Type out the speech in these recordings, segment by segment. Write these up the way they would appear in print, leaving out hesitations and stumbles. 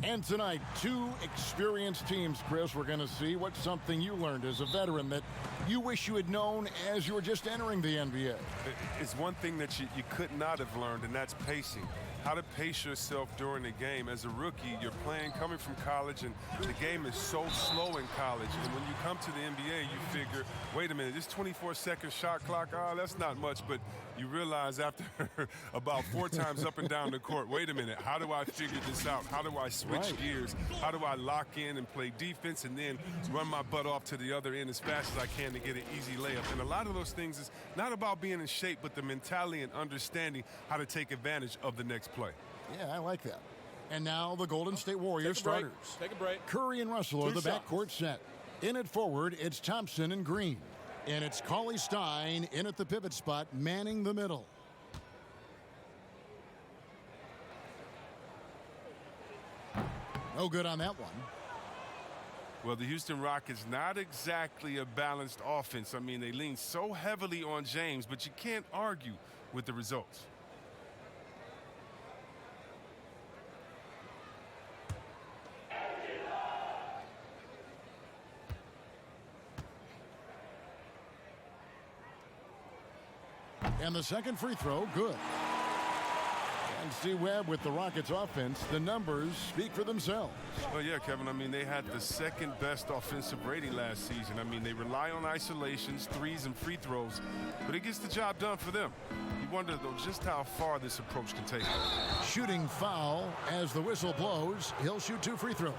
And tonight, two experienced teams, Chris. We're going to see what's something you learned as a veteran that you wish you had known as you were just entering the NBA. It's one thing that you could not have learned, and that's pacing. How to pace yourself during the game. As a rookie, you're playing, coming from college, and the game is so slow in college. And when you come to the NBA, you figure, wait a minute, this 24-second shot clock, that's not much. But you realize after about 4 times up and down the court, wait a minute, how do I figure this out? How do I switch gears? How do I lock in and play defense and then run my butt off to the other end as fast as I can to get an easy layup? And a lot of those things is not about being in shape, but the mentality and understanding how to take advantage of the next play. Yeah, I like that. And now the Golden State Warriors starters. Take a break. Curry and Russell are the backcourt set. In at forward, it's Thompson and Green. And it's Cauley Stein in at the pivot spot, manning the middle. No good on that one. Well, the Houston Rockets, not exactly a balanced offense. I mean, they lean so heavily on James, but you can't argue with the results. And the second free throw, good. And see Webb with the Rockets offense. The numbers speak for themselves. Well, yeah, Kevin. I mean, they had the second best offensive rating last season. I mean, they rely on isolations, threes, and free throws, but it gets the job done for them. You wonder, though, just how far this approach can take them. Shooting foul as the whistle blows. He'll shoot 2 free throws.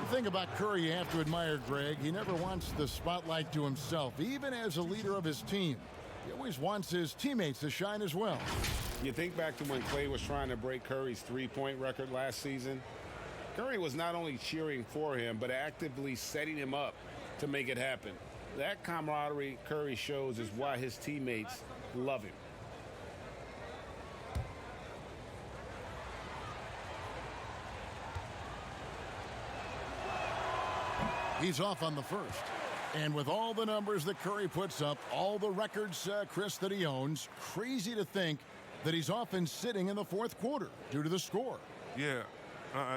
The thing about Curry you have to admire, Greg, he never wants the spotlight to himself, even as a leader of his team. He always wants his teammates to shine as well. You think back to when Clay was trying to break Curry's three-point record last season. Curry was not only cheering for him, but actively setting him up to make it happen. That camaraderie Curry shows is why his teammates love him. He's off on the first. And with all the numbers that Curry puts up, all the records, Chris, that he owns, crazy to think that he's often sitting in the fourth quarter due to the score. Yeah,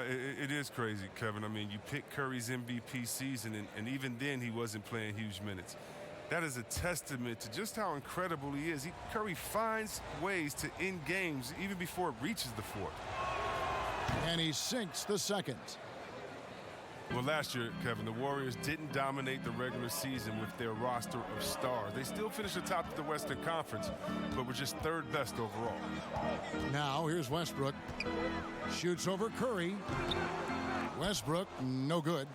it is crazy, Kevin. I mean, you pick Curry's MVP season, and even then he wasn't playing huge minutes. That is a testament to just how incredible he is. Curry finds ways to end games even before it reaches the fourth. And he sinks the second. Well, last year, Kevin, the Warriors didn't dominate the regular season with their roster of stars. They still finished atop of the Western Conference, but were just third best overall. Now, here's Westbrook. Shoots over Curry. Westbrook, no good.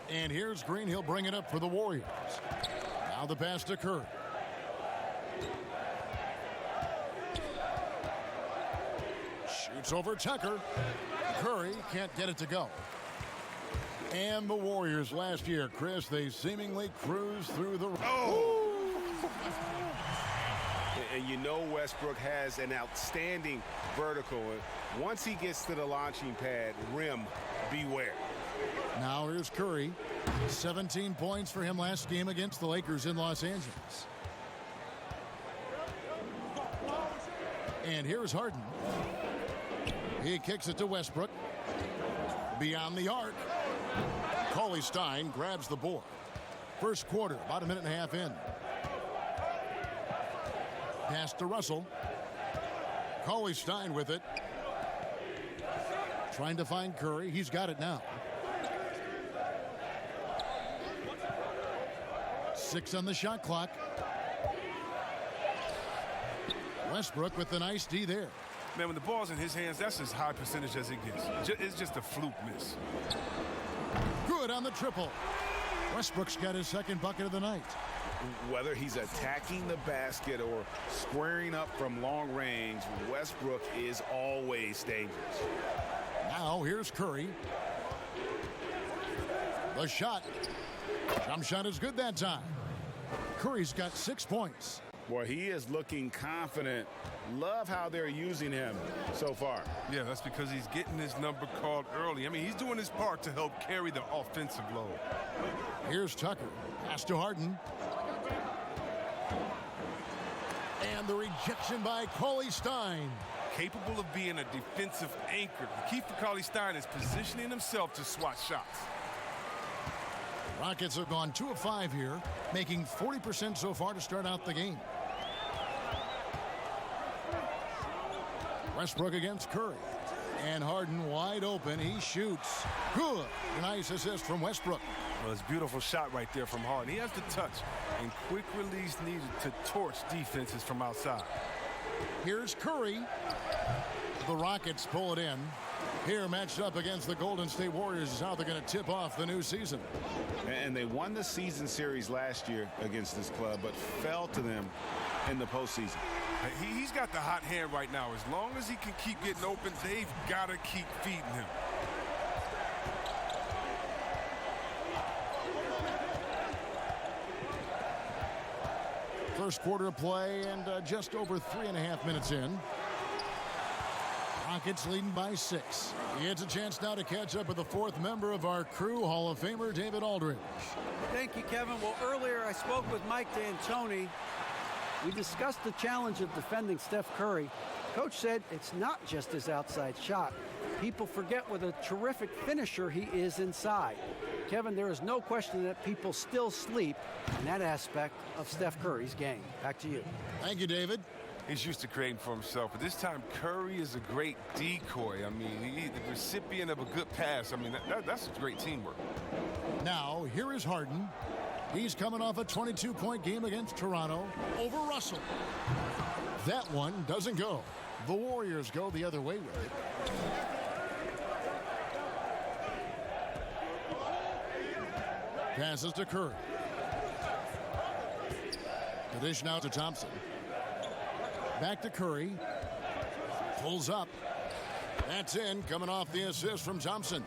And here's Green. He'll bring it up for the Warriors. Now the pass to Curry. Shoots over Tucker. Curry can't get it to go. And the Warriors last year, Chris, they seemingly cruised through the... And you know Westbrook has an outstanding vertical. Once he gets to the launching pad, rim, beware. Now here's Curry. 17 points for him last game against the Lakers in Los Angeles. And here's Harden. He kicks it to Westbrook. Beyond the arc. Cauley Stein grabs the board. First quarter, about a minute and a half in. Pass to Russell. Cauley Stein with it. Trying to find Curry. He's got it now. 6 on the shot clock. Westbrook with the nice D there. Man, when the ball's in his hands, that's as high percentage as it gets. It's just a fluke miss. Good on the triple. Westbrook's got his second bucket of the night. Whether he's attacking the basket or squaring up from long range, Westbrook is always dangerous. Now here's Curry. The shot. Jump shot is good that time. Curry's got 6 points. Boy, he is looking confident. Love how they're using him so far. Yeah, that's because he's getting his number called early. I mean, he's doing his part to help carry the offensive load. Here's Tucker. Pass to Harden. And the rejection by Cauley Stein. capable of being a defensive anchor. The key for Cauley-Stein is positioning himself to swat shots. Rockets have gone 2 of 5 here, making 40% so far to start out the game. Westbrook against Curry. And Harden wide open. He shoots. Good. Nice assist from Westbrook. Well, it's a beautiful shot right there from Harden. He has the touch and quick release needed to torch defenses from outside. Here's Curry. The Rockets pull it in. Here matched up against the Golden State Warriors is how they're going to tip off the new season. And they won the season series last year against this club, but fell to them in the postseason. He's got the hot hand right now. As long as he can keep getting open, they've got to keep feeding him. First quarter of play and just over 3.5 minutes in. Rockets leading by 6. He has a chance now to catch up with the 4th member of our crew, Hall of Famer David Aldridge. Thank you, Kevin. Well, earlier I spoke with Mike D'Antoni. We discussed the challenge of defending Steph Curry. Coach said it's not just his outside shot. People forget what a terrific finisher he is inside. Kevin, there is no question that people still sleep in that aspect of Steph Curry's game. Back to you. Thank you, David. He's used to creating for himself, but this time Curry is a great decoy. I mean, he's the recipient of a good pass. I mean, that's great teamwork. Now, here is Harden. He's coming off a 22-point game against Toronto over Russell. That one doesn't go. The Warriors go the other way with it. Passes to Curry. The dish now to Thompson. Back to Curry. Pulls up. That's in, coming off the assist from Thompson.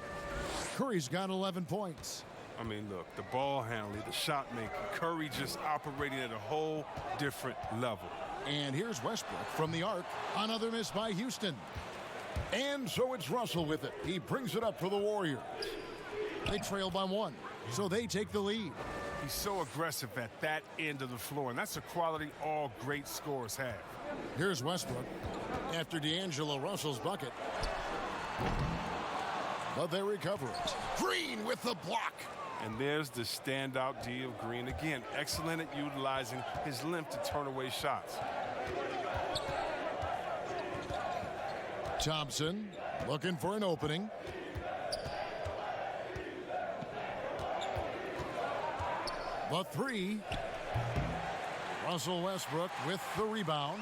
Curry's got 11 points. I mean, look, the ball handling, the shot making, Curry just operating at a whole different level. And here's Westbrook from the arc. Another miss by Houston. And so it's Russell with it. He brings it up for the Warriors. They trail by 1, so they take the lead. He's so aggressive at that end of the floor, and that's a quality all great scorers have. Here's Westbrook after D'Angelo Russell's bucket. But they recover it. Green with the block. And there's the standout D of Green again. Excellent at utilizing his length to turn away shots. Thompson looking for an opening. The 3. Russell Westbrook with the rebound.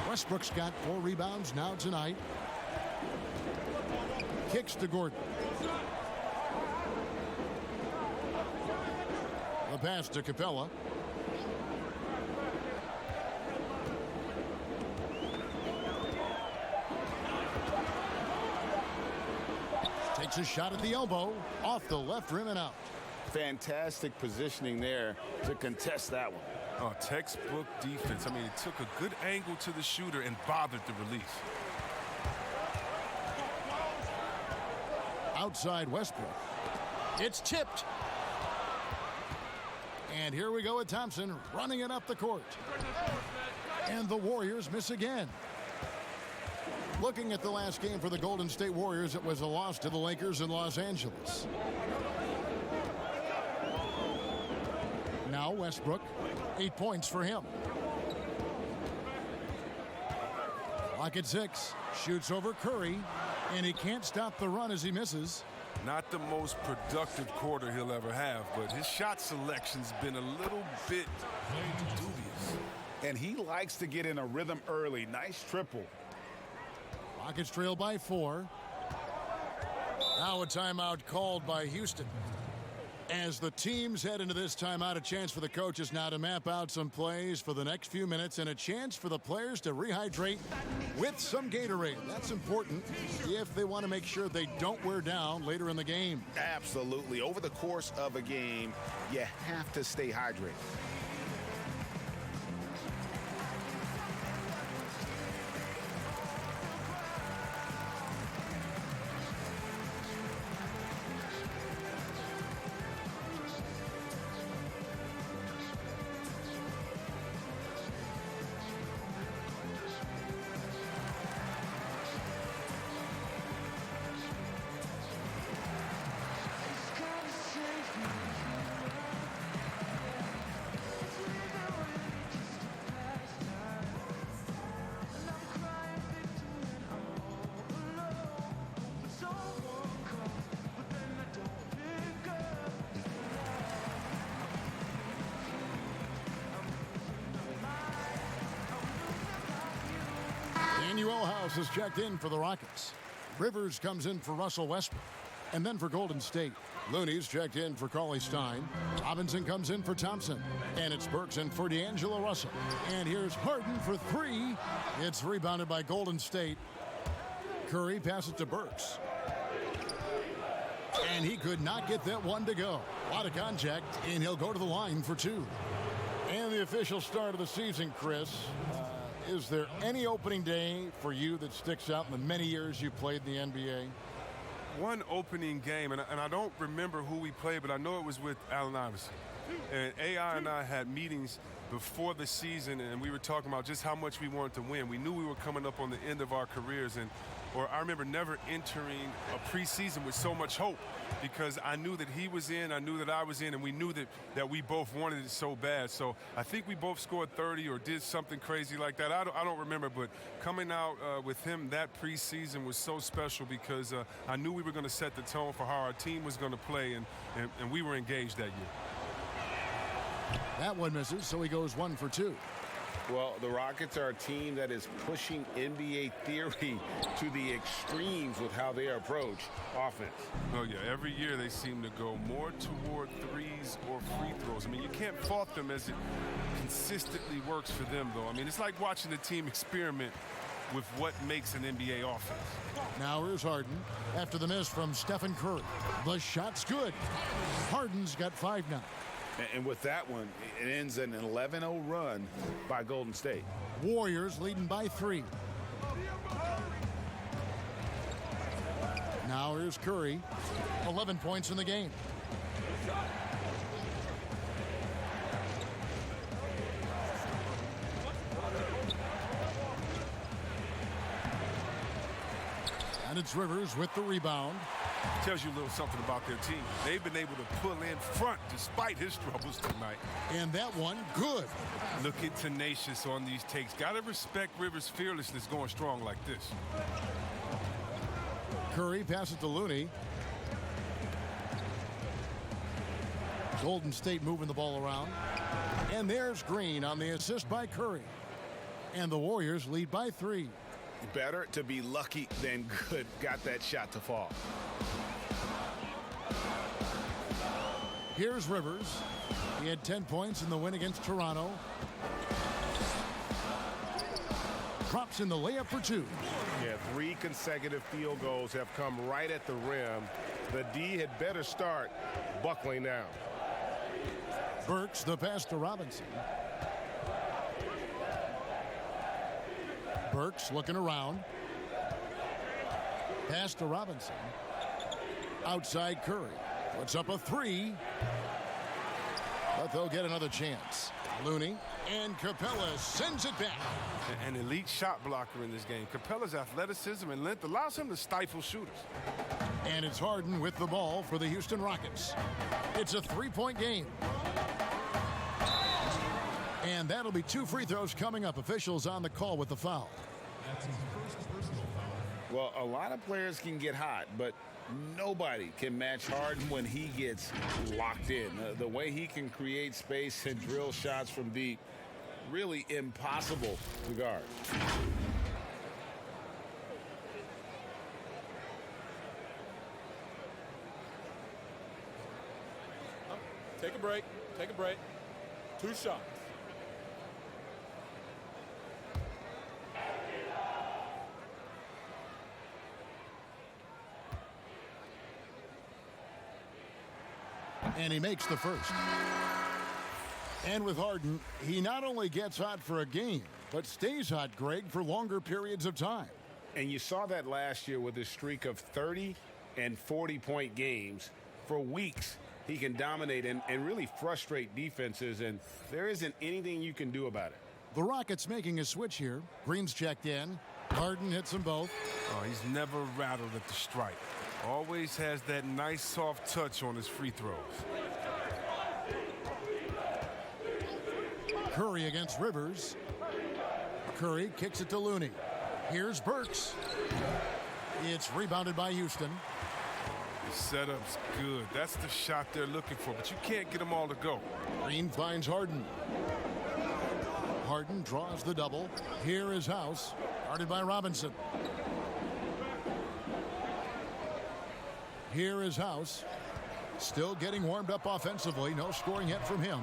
Westbrook's got 4 rebounds now tonight. Kicks to Gordon. The pass to Capella. Takes a shot at the elbow. Off the left rim and out. Fantastic positioning there to contest that one. Oh, textbook defense. I mean, it took a good angle to the shooter and bothered the release. Outside Westbrook. It's tipped. And here we go with Thompson running it up the court. And the Warriors miss again. Looking at the last game for the Golden State Warriors, it was a loss to the Lakers in Los Angeles. Now Westbrook, 8 points for him. Clock at 6. Shoots over Curry, and he can't stop the run as he misses. Not the most productive quarter he'll ever have, but his shot selection's been a little bit dubious. And he likes to get in a rhythm early. Nice triple. Rockets trail by 4. Now a timeout called by Houston. As the teams head into this timeout, a chance for the coaches now to map out some plays for the next few minutes and a chance for the players to rehydrate with some Gatorade. That's important if they want to make sure they don't wear down later in the game. Absolutely. Over the course of a game, you have to stay hydrated. else has checked in for the Rockets. Rivers comes in for Russell Westbrook. And then for Golden State, Looney's checked in for Cauley Stein. Robinson comes in for Thompson. And it's Burks in for D'Angelo Russell. And here's Harden for three. It's rebounded by Golden State. Curry passes to Burks. And he could not get that one to go. A lot of contact, and he'll go to the line for two. And the official start of the season, Chris. Is there any opening day for you that sticks out in the many years you played in the NBA? One opening game, and I don't remember who we played, but I know it was with Allen Iverson. And AI and I had meetings before the season, and we were talking about just how much we wanted to win. We knew we were coming up on the end of our careers, or I remember never entering a preseason with so much hope because I knew that he was in, I knew that I was in, and we knew that we both wanted it so bad. So I think we both scored 30 or did something crazy like that. I don't remember, but coming out with him that preseason was so special because I knew we were going to set the tone for how our team was going to play, and we were engaged that year. That one misses, so he goes 1 for 2. Well, the Rockets are a team that is pushing NBA theory to the extremes with how they approach offense. Oh, yeah. Every year they seem to go more toward threes or free throws. I mean, you can't fault them as it consistently works for them, though. I mean, it's like watching the team experiment with what makes an NBA offense. Now here's Harden after the miss from Stephen Curry. The shot's good. Harden's got 5 now. And with that one, it ends an 11-0 run by Golden State. Warriors leading by 3. Now here's Curry. 11 points in the game. And it's Rivers with the rebound. Tells you a little something about their team. They've been able to pull in front despite his troubles tonight. And that one, good. Looking tenacious on these takes. Got to respect Rivers' fearlessness going strong like this. Curry passes to Looney. Golden State moving the ball around. And there's Green on the assist by Curry. And the Warriors lead by 3. Better to be lucky than good. Got that shot to fall. Here's Rivers. He had 10 points in the win against Toronto. Drops in the layup for 2. Yeah, 3 consecutive field goals have come right at the rim. The D had better start buckling down. Burks the pass to Robinson. Burks looking around. Pass to Robinson. Outside Curry. Puts up a 3. But they'll get another chance. Looney and Capella sends it back. An elite shot blocker in this game. Capella's athleticism and length allows him to stifle shooters. And it's Harden with the ball for the Houston Rockets. It's a 3-point game. And that'll be 2 free throws coming up. Officials on the call with the foul. That's his first personal foul. Well, a lot of players can get hot, but nobody can match Harden when he gets locked in. The way he can create space and drill shots from deep, really impossible to guard. Take a break. Take a break. 2 shots. And he makes the first. And with Harden, he not only gets hot for a game, but stays hot, Greg, for longer periods of time. And you saw that last year with his streak of 30 and 40-point games. For weeks, he can dominate and really frustrate defenses, and there isn't anything you can do about it. The Rockets making a switch here. Green's checked in. Harden hits them both. Oh, he's never rattled at the strike. Always has that nice soft touch on his free throws. Curry against Rivers. Curry kicks it to Looney. Here's Burks. It's rebounded by Houston. The setup's good. That's the shot they're looking for, but you can't get them all to go. Green finds Harden. Harden draws the double. Here is House, guarded by Robinson. Here is House. Still getting warmed up offensively. No scoring yet from him.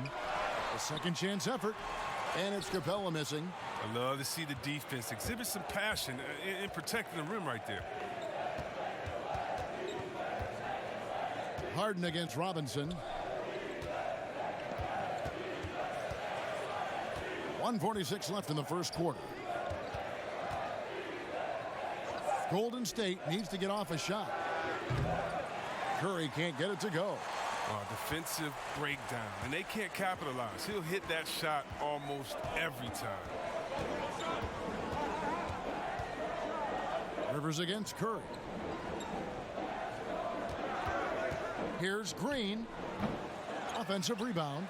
A second chance effort. And it's Capella missing. I love to see the defense exhibit some passion in protecting the rim right there. Harden against Robinson. 1:46 left in the first quarter. Golden State needs to get off a shot. Curry can't get it to go. Defensive breakdown, and they can't capitalize. He'll hit that shot almost every time. Rivers against Curry. Here's Green. Offensive rebound.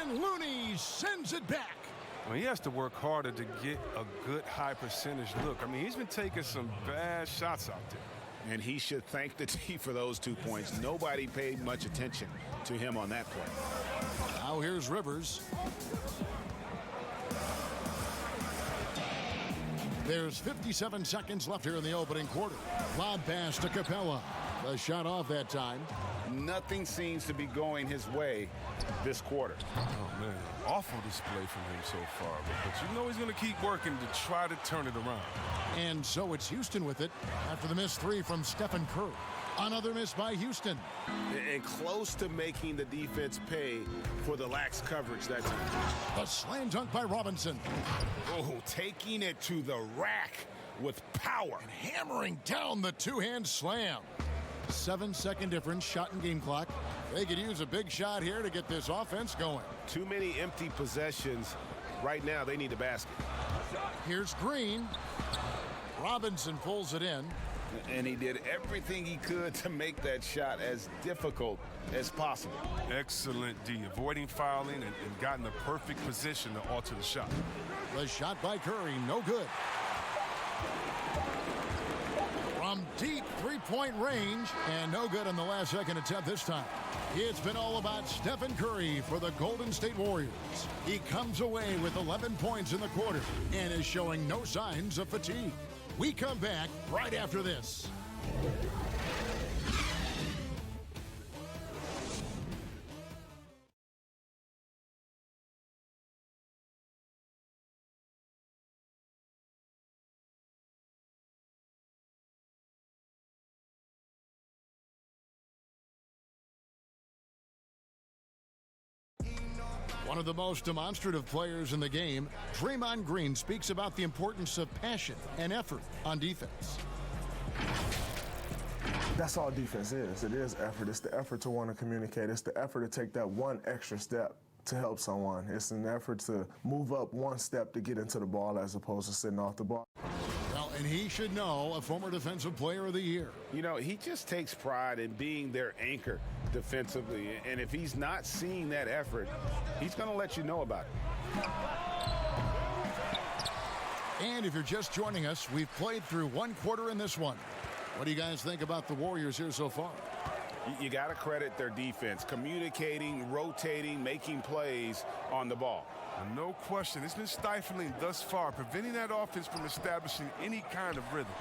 And Looney sends it back. Well, he has to work harder to get a good high percentage look. I mean, he's been taking some bad shots out there. And he should thank the D for those 2 points. Nobody paid much attention to him on that play. Now here's Rivers. There's 57 seconds left here in the opening quarter. Lob pass to Capella. The shot off that time. Nothing seems to be going his way this quarter. Oh, man. Awful display from him so far. But you know he's going to keep working to try to turn it around. And so it's Houston with it after the missed three from Stephen Curry. Another miss by Houston. And close to making the defense pay for the lax coverage that time. The slam dunk by Robinson. Oh, taking it to the rack with power. And hammering down the two-hand slam. 7-second difference, shot and game clock. They could use a big shot here to get this offense going. Too many empty possessions. Right now, they need a basket. Here's Green. Robinson pulls it in. And he did everything he could to make that shot as difficult as possible. Excellent D, avoiding fouling and got in the perfect position to alter the shot. The shot by Curry, no good. From deep three-point range, and no good on the last second attempt this time. It's been all about Stephen Curry for the Golden State Warriors. He comes away with 11 points in the quarter and is showing no signs of fatigue. We come back right after this. One of the most demonstrative players in the game, Draymond Green speaks about the importance of passion and effort on defense. That's all defense is. It is effort. It's the effort to want to communicate. It's the effort to take that one extra step to help someone. It's an effort to move up one step to get into the ball as opposed to sitting off the ball. Well, and he should know, a former Defensive Player of the Year. You know, he just takes pride in being their anchor defensively. And if he's not seeing that effort, he's going to let you know about it. And if you're just joining us, we've played through one quarter in this one. What do you guys think about the Warriors here so far? You got to credit their defense, communicating, rotating, making plays on the ball. And no question, it's been stifling thus far, preventing that offense from establishing any kind of rhythm.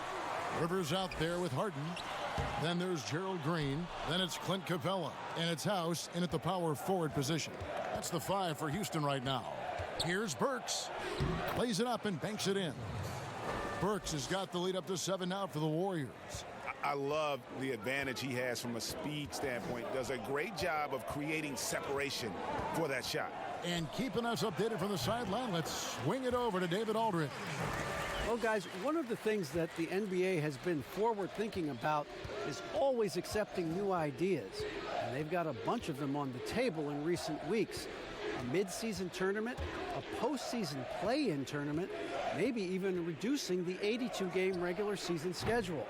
Rivers out there with Harden. Then there's Gerald Green. Then it's Clint Capella. And it's House in at the power forward position. That's the 5 for Houston right now. Here's Burks. Lays it up and banks it in. Burks has got the lead up to 7 now for the Warriors. I love the advantage he has from a speed standpoint. Does a great job of creating separation for that shot. And keeping us updated from the sideline, let's swing it over to David Aldridge. Well, guys, one of the things that the NBA has been forward thinking about is always accepting new ideas. And they've got a bunch of them on the table in recent weeks. A mid-season tournament, a postseason play-in tournament, maybe even reducing the 82-game regular season schedule.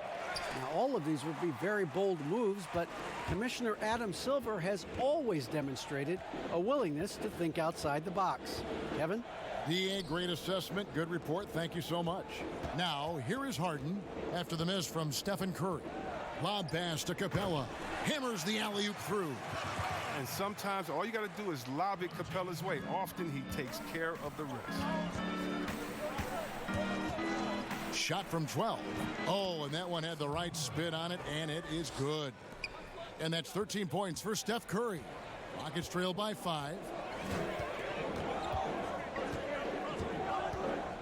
Now, all of these would be very bold moves, but Commissioner Adam Silver has always demonstrated a willingness to think outside the box. Kevin? The great assessment, good report, thank you so much. Now, here is Harden after the miss from Stephen Curry. Lob pass to Capella. Hammers the alley-oop through. And sometimes all you got to do is lob it Capella's way. Often he takes care of the rest. Shot from 12. Oh, and that one had the right spin on it, and it is good. And that's 13 points for Steph Curry. Rockets trail by 5.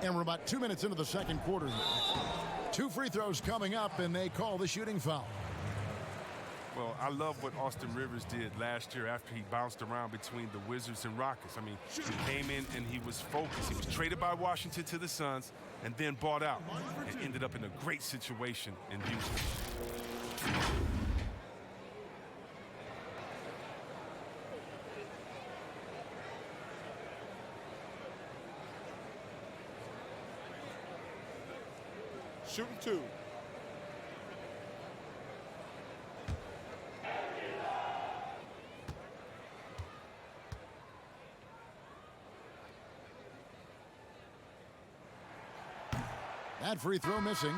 And we're about 2 minutes into the second quarter here. 2 free throws coming up, and they call the shooting foul. Well, I love what Austin Rivers did last year after he bounced around between the Wizards and Rockets. I mean, he came in and he was focused. He was traded by Washington to the Suns and then bought out and ended up in a great situation in Houston. Shooting 2. That free throw missing.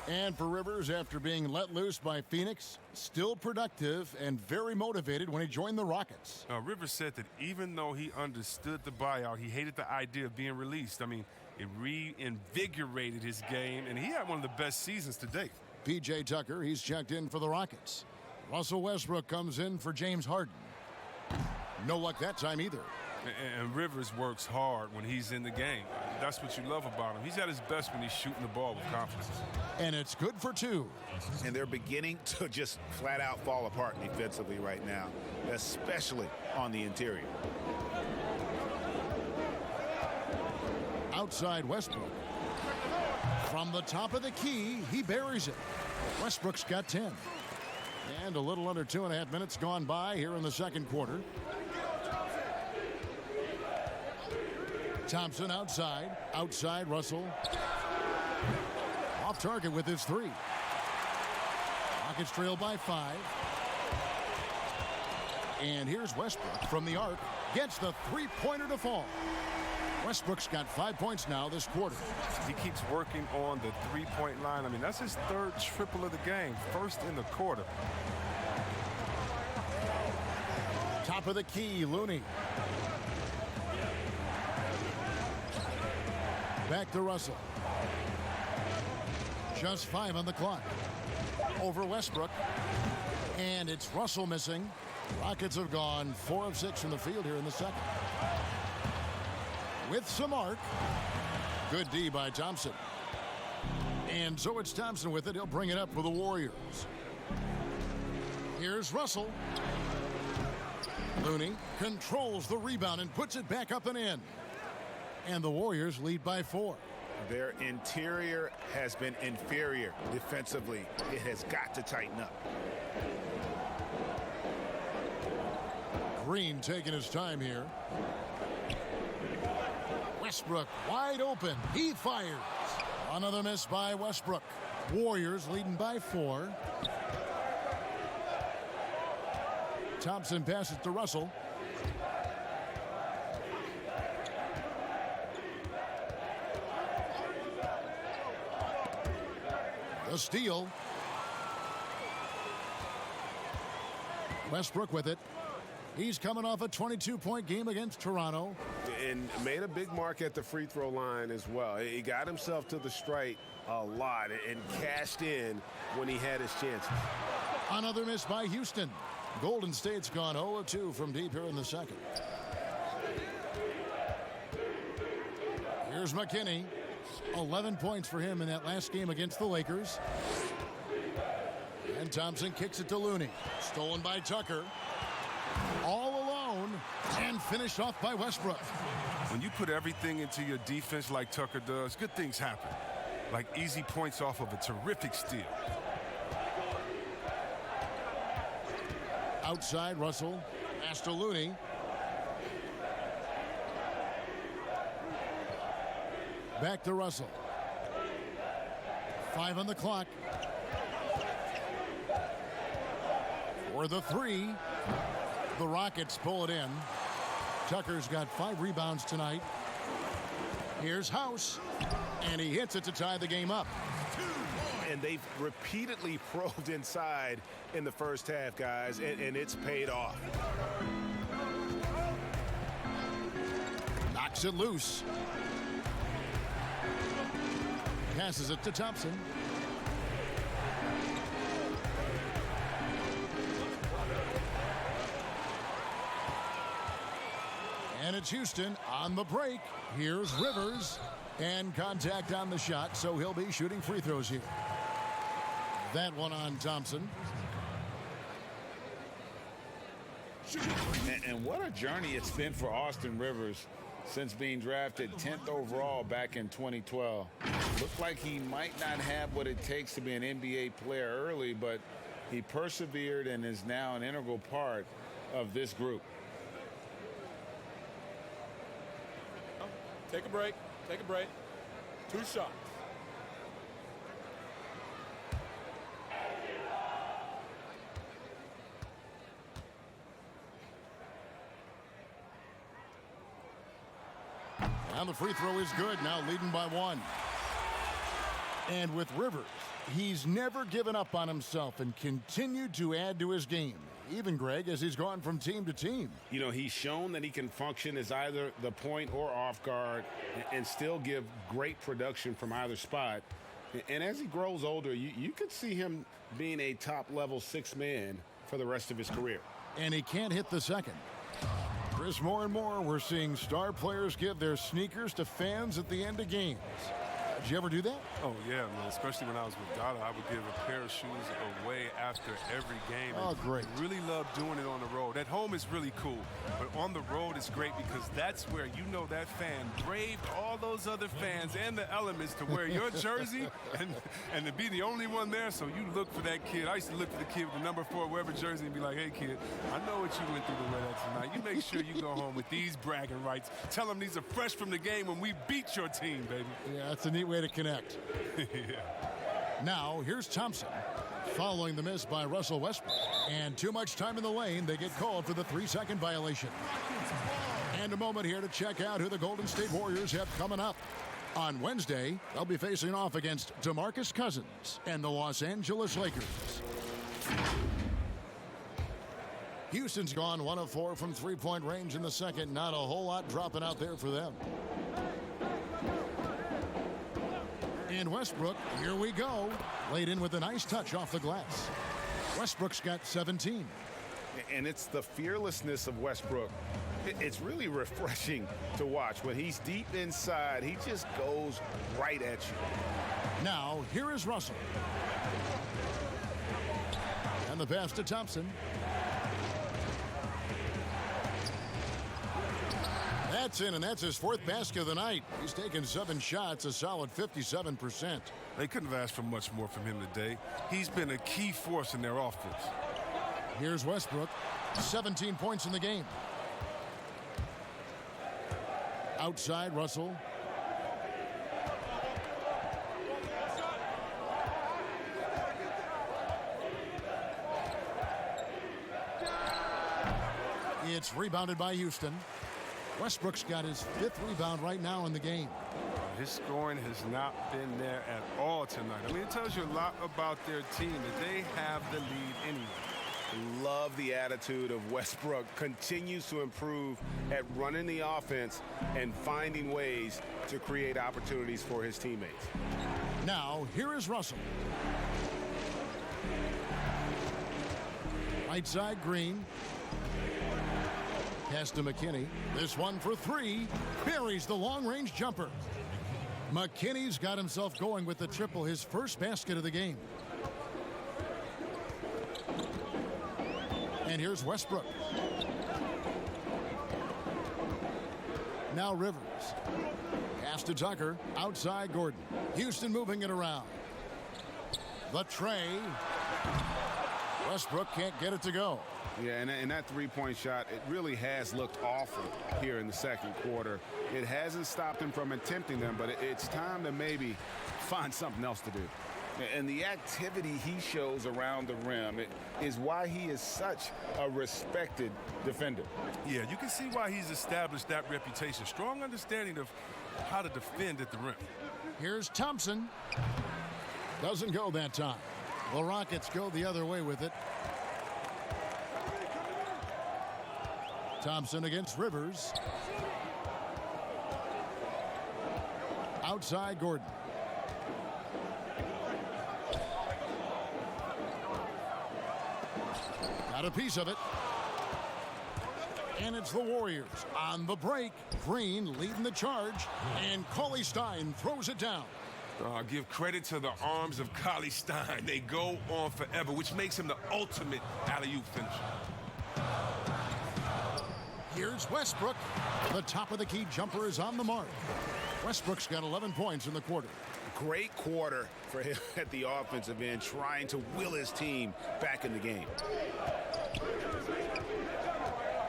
And for Rivers, after being let loose by Phoenix, still productive and very motivated when he joined the Rockets. Rivers said that even though he understood the buyout, he hated the idea of being released. I mean, it reinvigorated his game, and he had one of the best seasons to date. P.J. Tucker, he's checked in for the Rockets. Russell Westbrook comes in for James Harden. No luck that time either. And Rivers works hard when he's in the game. That's what you love about him. He's at his best when he's shooting the ball with confidence. And it's good for 2. And they're beginning to just flat out fall apart defensively right now, especially on the interior. Outside Westbrook. From the top of the key, he buries it. Westbrook's got 10. And a little under 2.5 minutes gone by here in the second quarter. Thompson outside Russell. Off target with his 3. Rockets trail by 5. And here's Westbrook from the arc. Gets the 3-pointer to fall. Westbrook's got 5 points now this quarter. He keeps working on the 3-point line. I mean, that's his 3rd triple of the game. First in the quarter. Top of the key, Looney. Back to Russell. Just 5 on the clock. Over Westbrook. And it's Russell missing. Rockets have gone 4 of 6 from the field here in the second. With some arc. Good D by Thompson. And so it's Thompson with it. He'll bring it up for the Warriors. Here's Russell. Looney controls the rebound and puts it back up and in. And the Warriors lead by 4. Their interior has been inferior defensively. It has got to tighten up. Green taking his time here. Westbrook wide open. He fires. Another miss by Westbrook. Warriors leading by 4. Thompson passes to Russell. The steal. Westbrook with it. He's coming off a 22-point game against Toronto. And made a big mark at the free throw line as well. He got himself to the strike a lot and cashed in when he had his chances. Another miss by Houston. Golden State's gone 0 of 2 from deep here in the second. Here's McKinney. 11 points for him in that last game against the Lakers. And Thompson kicks it to Looney. Stolen by Tucker. All alone and finished off by Westbrook. When you put everything into your defense like Tucker does, good things happen. Like easy points off of a terrific steal. Outside Russell. Pass to Looney. Back to Russell. 5 on the clock. For the 3. The Rockets pull it in. Tucker's got 5 rebounds tonight. Here's House. And he hits it to tie the game up. And they've repeatedly probed inside in the first half, guys, and it's paid off. Knocks it loose. Passes it to Thompson. And it's Houston on the break. Here's Rivers. And contact on the shot, so he'll be shooting free throws here. That one on Thompson. And what a journey it's been for Austin Rivers since being drafted 10th overall back in 2012. Looked like he might not have what it takes to be an NBA player early, but he persevered and is now an integral part of this group. Take a break. Take a break. 2 shots. And the free throw is good, now leading by 1. And with Rivers, he's never given up on himself and continued to add to his game. Even, Greg, as he's gone from team to team. You know, he's shown that he can function as either the point or off guard and still give great production from either spot. And as he grows older, you could see him being a top-level 6 man for the rest of his career. And he can't hit the second. Chris, more and more, we're seeing star players give their sneakers to fans at the end of games. Did you ever do that? Oh, yeah, man. Especially when I was with Dada, I would give a pair of shoes away after every game. Oh, great. Really love doing it on the road. At home is really cool, but on the road it's great because that's where you know that fan braved all those other fans and the elements to wear your jersey and to be the only one there. So you look for that kid. I used to look for the kid with the number 4 Weber jersey and be like, hey, kid, I know what you went through to wear that tonight. You make sure you go home with these bragging rights. Tell them these are fresh from the game when we beat your team, baby. Yeah, that's a neat way to connect. Yeah. Now, here's Thompson. Following the miss by Russell Westbrook. And too much time in the lane, they get called for the 3-second violation. And a moment here to check out who the Golden State Warriors have coming up. On Wednesday, they'll be facing off against DeMarcus Cousins and the Los Angeles Lakers. Houston's gone 1 of 4 from three-point range in the second. Not a whole lot dropping out there for them. And Westbrook, here we go. Laid in with a nice touch off the glass. Westbrook's got 17. And it's the fearlessness of Westbrook. It's really refreshing to watch. When he's deep inside, he just goes right at you. Now, here is Russell. And the pass to Thompson. That's in, and that's his 4th basket of the night. He's taken 7 shots, a solid 57%. They couldn't have asked for much more from him today. He's been a key force in their offense. Here's Westbrook, 17 points in the game. Outside, Russell. It's rebounded by Houston. Westbrook's got his 5th rebound right now in the game. His scoring has not been there at all tonight. I mean, it tells you a lot about their team that they have the lead anyway. Love the attitude of Westbrook. Continues to improve at running the offense and finding ways to create opportunities for his teammates. Now, here is Russell. Right side, Green. Pass to McKinney. This one for 3. Buries the long-range jumper. McKinney's got himself going with the triple, his first basket of the game. And here's Westbrook. Now Rivers. Pass to Tucker. Outside Gordon. Houston moving it around. The tray. Westbrook can't get it to go. Yeah, and that 3-point shot, it really has looked awful here in the second quarter. It hasn't stopped him from attempting them, but it's time to maybe find something else to do. And the activity he shows around the rim is why he is such a respected defender. Yeah, you can see why he's established that reputation. Strong understanding of how to defend at the rim. Here's Thompson. Doesn't go that time. The Rockets go the other way with it. Thompson against Rivers. Outside Gordon. Got a piece of it. And it's the Warriors on the break. Green leading the charge. And Cauley Stein throws it down. Give credit to the arms of Cauley Stein. They go on forever, which makes him the ultimate alley-oop finisher. Here's Westbrook. The top of the key jumper is on the mark. Westbrook's got 11 points in the quarter. Great quarter for him at the offensive end, trying to will his team back in the game.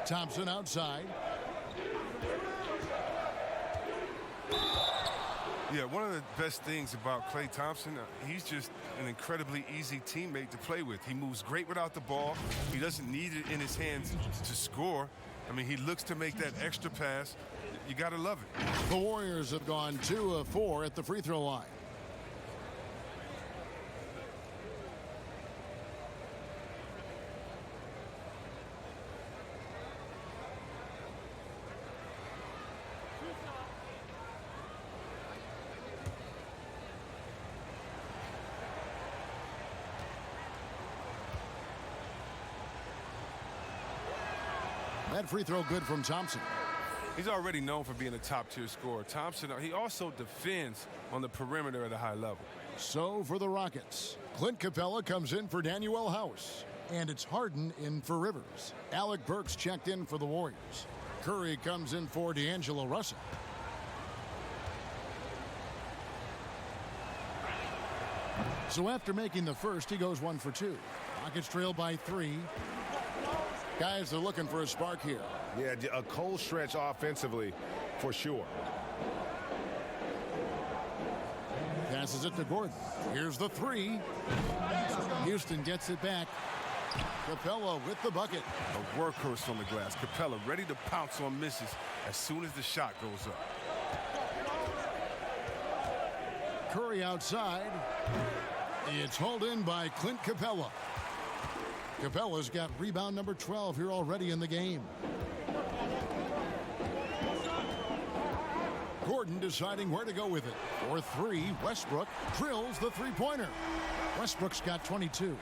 Thompson outside. Yeah, one of the best things about Klay Thompson, he's just an incredibly easy teammate to play with. He moves great without the ball. He doesn't need it in his hands to score. I mean, he looks to make that extra pass. You got to love it. The Warriors have gone 2 of 4 at the free throw line. That free throw good from Thompson. He's already known for being a top-tier scorer. Thompson, he also defends on the perimeter at a high level. So for the Rockets, Clint Capella comes in for Danuel House. And it's Harden in for Rivers. Alec Burks checked in for the Warriors. Curry comes in for D'Angelo Russell. So after making the first, he goes 1 for 2. Rockets trail by 3. Guys are looking for a spark here. Yeah, a cold stretch offensively for sure. Passes it to Gordon. Here's the 3. Houston gets it back. Capella with the bucket. A workhorse on the glass. Capella ready to pounce on misses as soon as the shot goes up. Curry outside. It's hauled in by Clint Capella. Capella's got rebound number 12 here already in the game. Gordon deciding where to go with it. For 3, Westbrook drills the three-pointer. Westbrook's got 22.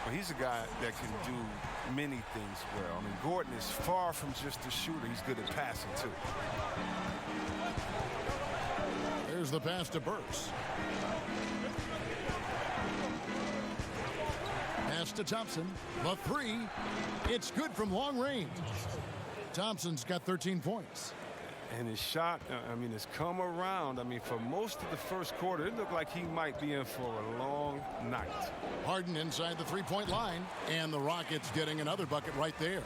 Well, he's a guy that can do many things well. I mean, Gordon is far from just a shooter. He's good at passing, too. There's the pass to Burks. Pass to Thompson. The 3. It's good from long range. Thompson's got 13 points. And his shot, I mean, has come around. I mean, for most of the first quarter, it looked like he might be in for a long night. Harden inside the three-point line, and the Rockets getting another bucket right there.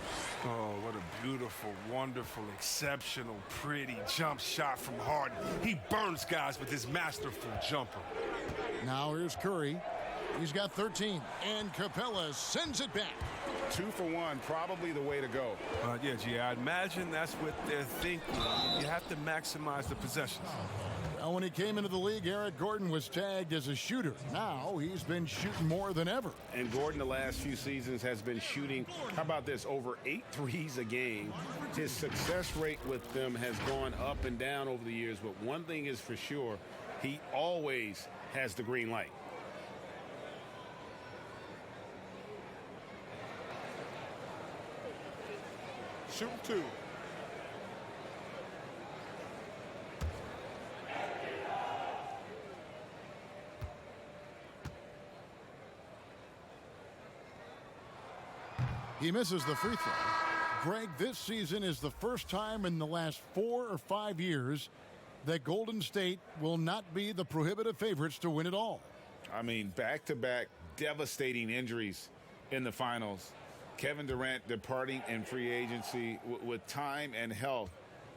Oh, what a beautiful, wonderful, exceptional, pretty jump shot from Harden. He burns guys with his masterful jumper. Now here's Curry. He's got 13, and Capella sends it back. 2 for 1, probably the way to go. Yeah, G, I imagine that's what they're thinking. You have to maximize the possessions. Well, when he came into the league, Eric Gordon was tagged as a shooter. Now he's been shooting more than ever. And Gordon the last few seasons has been shooting, how about this, over 8 threes a game. His success rate with them has gone up and down over the years, but one thing is for sure, he always has the green light. Shoot 2. He misses the free throw. Greg, this season is the first time in the last 4 or 5 years that Golden State will not be the prohibitive favorites to win it all. I mean, back-to-back devastating injuries in the finals. Kevin Durant departing in free agency with time and health.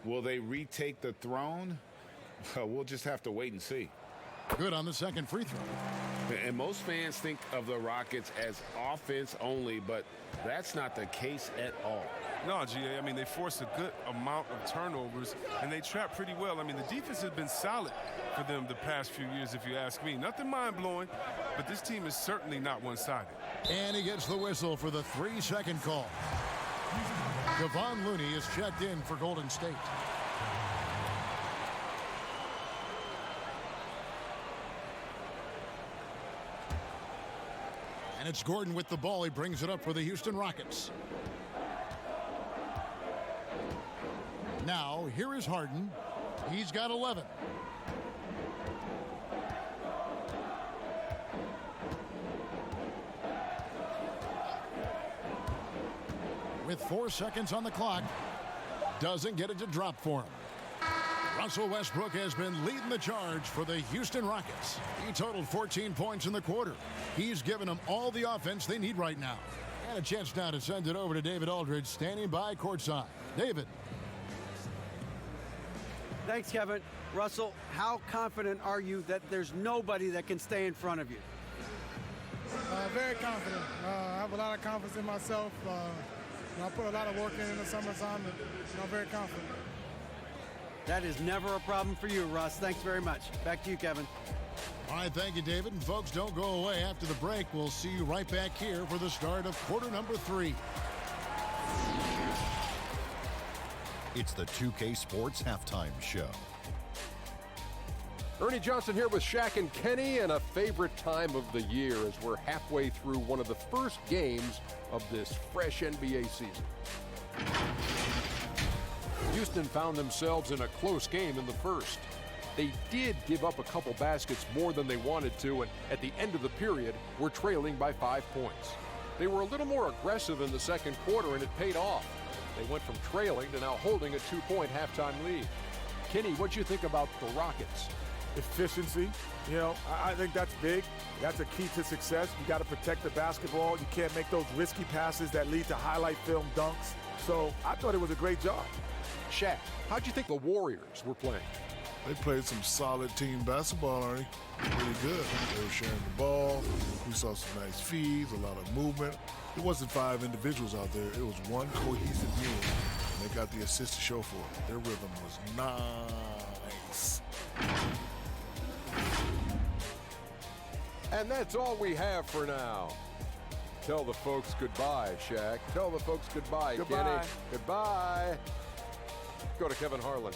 Will they retake the throne? We'll just have to wait and see. Good on the second free throw. And most fans think of the Rockets as offense only, but that's not the case at all. No, G.A., I mean, they force a good amount of turnovers, and they trap pretty well. I mean, the defense has been solid for them the past few years, if you ask me. Nothing mind-blowing, but this team is certainly not one-sided. And he gets the whistle for the 3-second call. Kevon Looney is checked in for Golden State. And it's Gordon with the ball. He brings it up for the Houston Rockets. Now, here is Harden. He's got 11. With 4 seconds on the clock, doesn't get it to drop for him. Russell Westbrook has been leading the charge for the Houston Rockets. He totaled 14 points in the quarter. He's given them all the offense they need right now. And a chance now to send it over to David Aldridge, standing by courtside. David. Thanks, Kevin. Russell, how confident are you that there's nobody that can stay in front of you? Very confident. I have a lot of confidence in myself. I put a lot of work in the summertime, and I'm very confident. That is never a problem for you, Russ. Thanks very much. Back to you, Kevin. All right, thank you, David. And folks, don't go away. After the break, we'll see you right back here for the start of quarter number 3. It's the 2K Sports Halftime Show. Ernie Johnson here with Shaq and Kenny, and a favorite time of the year as we're halfway through one of the first games of this fresh NBA season. Houston found themselves in a close game in the first. They did give up a couple baskets more than they wanted to, and at the end of the period, were trailing by 5 points. They were a little more aggressive in the second quarter, and it paid off. They went from trailing to now holding a 2-point halftime lead. Kenny, what'd you think about the Rockets? Efficiency. You know, I think that's big. That's a key to success. You got to protect the basketball. You can't make those risky passes that lead to highlight film dunks. So I thought it was a great job. Shaq, how'd you think the Warriors were playing? They played some solid team basketball, Ernie. Really good. They were sharing the ball. We saw some nice feeds, a lot of movement. It wasn't 5 individuals out there. It was one cohesive unit, and they got the assist to show for it. Their rhythm was nice. And that's all we have for now. Tell the folks goodbye, Shaq. Tell the folks goodbye, Goodbye. Kenny. Goodbye. Go to Kevin Harlan.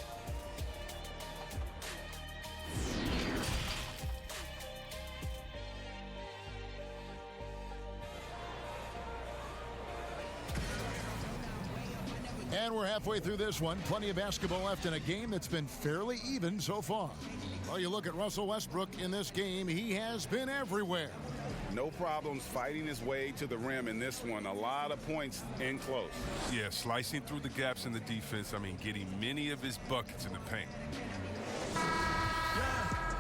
And we're halfway through this one. Plenty of basketball left in a game that's been fairly even so far. Well, you look at Russell Westbrook in this game, he has been everywhere. No problems fighting his way to the rim in this one. A lot of points in close. Yeah, slicing through the gaps in the defense. I mean, getting many of his buckets in the paint.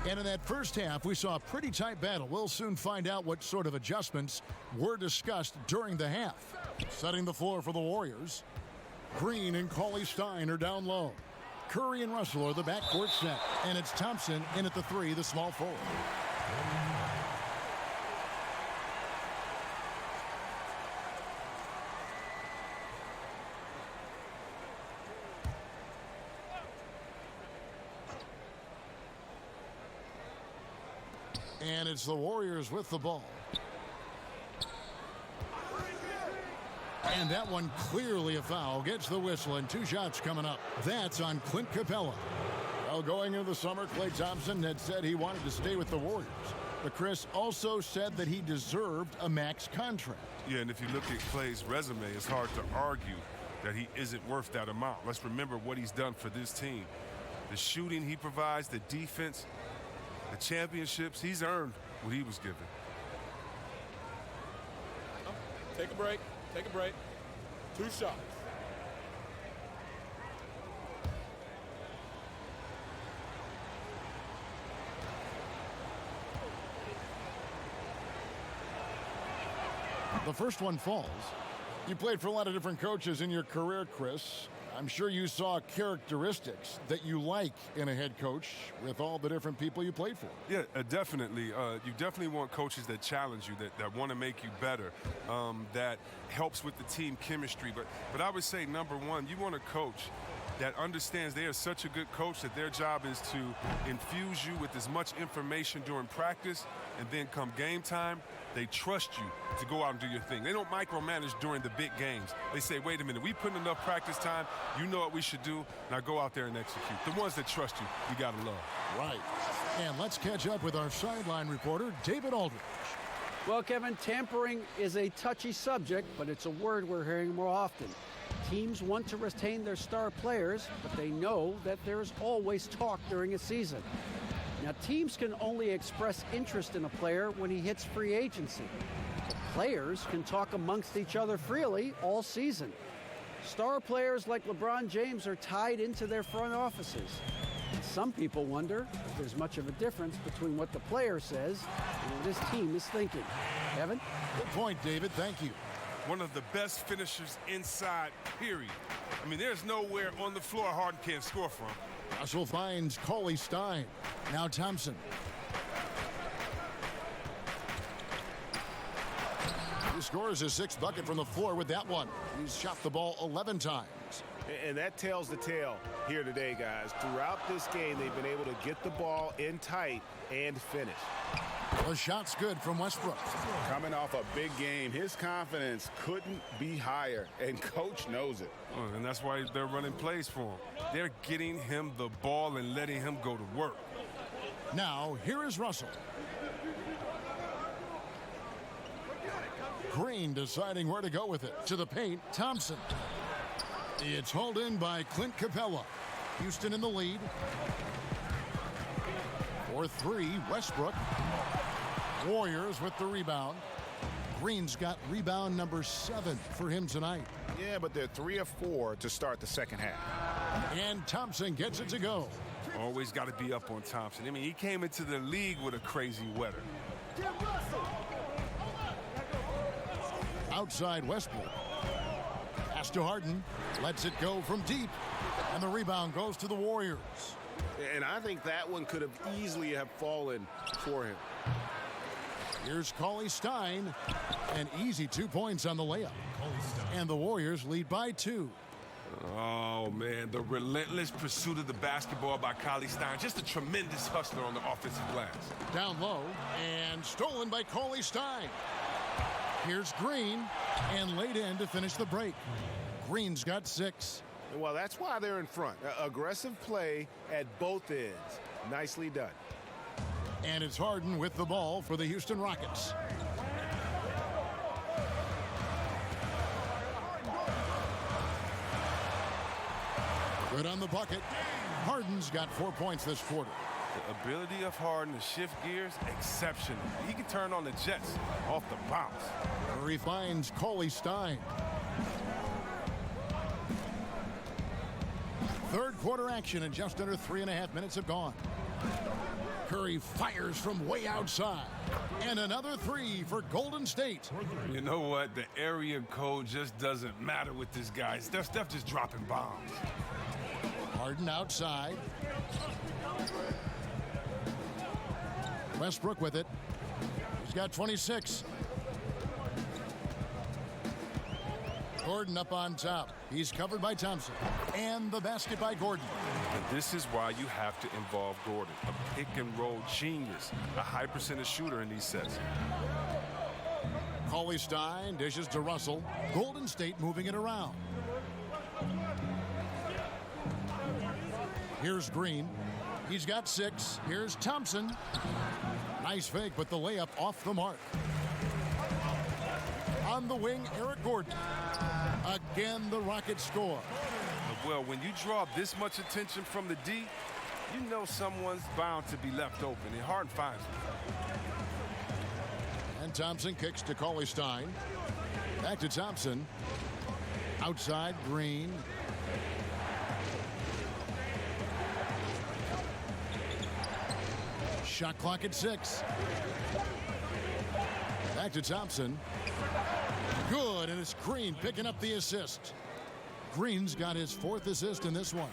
And in that first half, we saw a pretty tight battle. We'll soon find out what sort of adjustments were discussed during the half. Setting the floor for the Warriors. Green and Cauley-Stein are down low. Curry and Russell are the backcourt set. And it's Thompson in at the 3, the small forward. And it's the Warriors with the ball. And that one clearly a foul. Gets the whistle, and 2 shots coming up. That's on Clint Capella. Well, going into the summer, Klay Thompson had said he wanted to stay with the Warriors. But Chris also said that he deserved a max contract. Yeah, and if you look at Klay's resume, it's hard to argue that he isn't worth that amount. Let's remember what he's done for this team. The shooting he provides, the defense, the championships, he's earned what he was given. Take a break. Take a break. 2 shots. The first one falls. You played for a lot of different coaches in your career, Chris. I'm sure you saw characteristics that you like in a head coach with all the different people you played for. Yeah, definitely. You definitely want coaches that challenge you, that want to make you better, that helps with the team chemistry. But I would say, number one, you want a coach that understands they are such a good coach that their job is to infuse you with as much information during practice, and then come game time, they trust you to go out and do your thing. They don't micromanage during the big games. They say, wait a minute, we put in enough practice time, you know what we should do, now go out there and execute. The ones that trust you gotta love. Right. And let's catch up with our sideline reporter, David Aldridge. Well, Kevin, tampering is a touchy subject, but it's a word we're hearing more often. Teams want to retain their star players, but they know that there is always talk during a season. Now, teams can only express interest in a player when he hits free agency. But players can talk amongst each other freely all season. Star players like LeBron James are tied into their front offices. Some people wonder if there's much of a difference between what the player says and what his team is thinking. Kevin? Good point, David. Thank you. One of the best finishers inside, period. I mean, there's nowhere on the floor Harden can't score from. Russell finds Cauley Stein. Now Thompson. He scores his 6th bucket from the floor with that one. He's shot the ball 11 times. And that tells the tale here today, guys. Throughout this game, they've been able to get the ball in tight and finish. The shot's good from Westbrook. Coming off a big game, his confidence couldn't be higher, and Coach knows it. And that's why they're running plays for him. They're getting him the ball and letting him go to work. Now, here is Russell. Green deciding where to go with it. To the paint, Thompson. It's hauled in by Clint Capella. Houston in the lead. 4-3, Westbrook. Warriors with the rebound. Green's got rebound number 7 for him tonight. Yeah, but they're 3 of 4 to start the second half. And Thompson gets it to go. Always got to be up on Thompson. I mean, he came into the league with a crazy weather. Outside Westbrook. Pass to Harden. Lets it go from deep. And the rebound goes to the Warriors. And I think that one could have easily have fallen for him. Here's Cauley Stein. An easy 2 points on the layup. And the Warriors lead by 2. Oh, man, the relentless pursuit of the basketball by Cauley Stein. Just a tremendous hustler on the offensive glass. Down low and stolen by Cauley Stein. Here's Green and laid in to finish the break. Green's got 6. Well, that's why they're in front. Aggressive play at both ends. Nicely done. And it's Harden with the ball for the Houston Rockets. Good on the bucket. Harden's got 4 points this quarter. The ability of Harden to shift gears, exceptional. He can turn on the Jets off the bounce. Curry finds Cauley Stein. Third quarter action and just under 3.5 minutes have gone. Curry fires from way outside. And another 3 for Golden State. You know what? The area code just doesn't matter with this guy. Steph just dropping bombs. Harden outside. Westbrook with it. He's got 26. Gordon up on top. He's covered by Thompson. And the basket by Gordon. And this is why you have to involve Gordon. A pick-and-roll genius. A high percentage shooter in these sets. Cauley Stein dishes to Russell. Golden State moving it around. Here's Green. He's got 6. Here's Thompson. Nice fake, but the layup off the mark. On the wing, Eric Gordon. Again, the Rockets score. Well, when you draw this much attention from the D, you know someone's bound to be left open, and Harden finds it. And Thompson kicks to Cauley Stein. Back to Thompson. Outside, Green. Shot clock at 6. Back to Thompson. Good, and it's Green picking up the assist. Green's got his 4th assist in this one.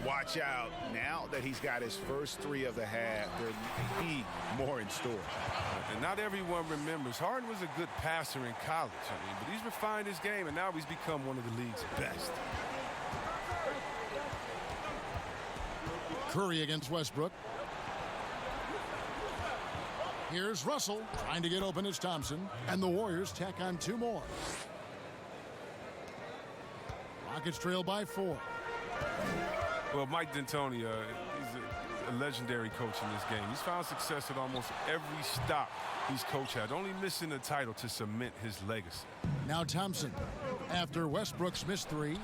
Watch out. Now that he's got his first 3 of the half, there may be more in store. And not everyone remembers. Harden was a good passer in college. But he's refined his game, and now he's become one of the league's best. Curry against Westbrook. Here's Russell trying to get open as Thompson, and the Warriors tack on 2 more. Rockets trail by 4. Well, Mike D'Antoni, he's a legendary coach in this game. He's found success at almost every stop he's coached at, only missing the title to cement his legacy. Now Thompson. After Westbrook's missed three,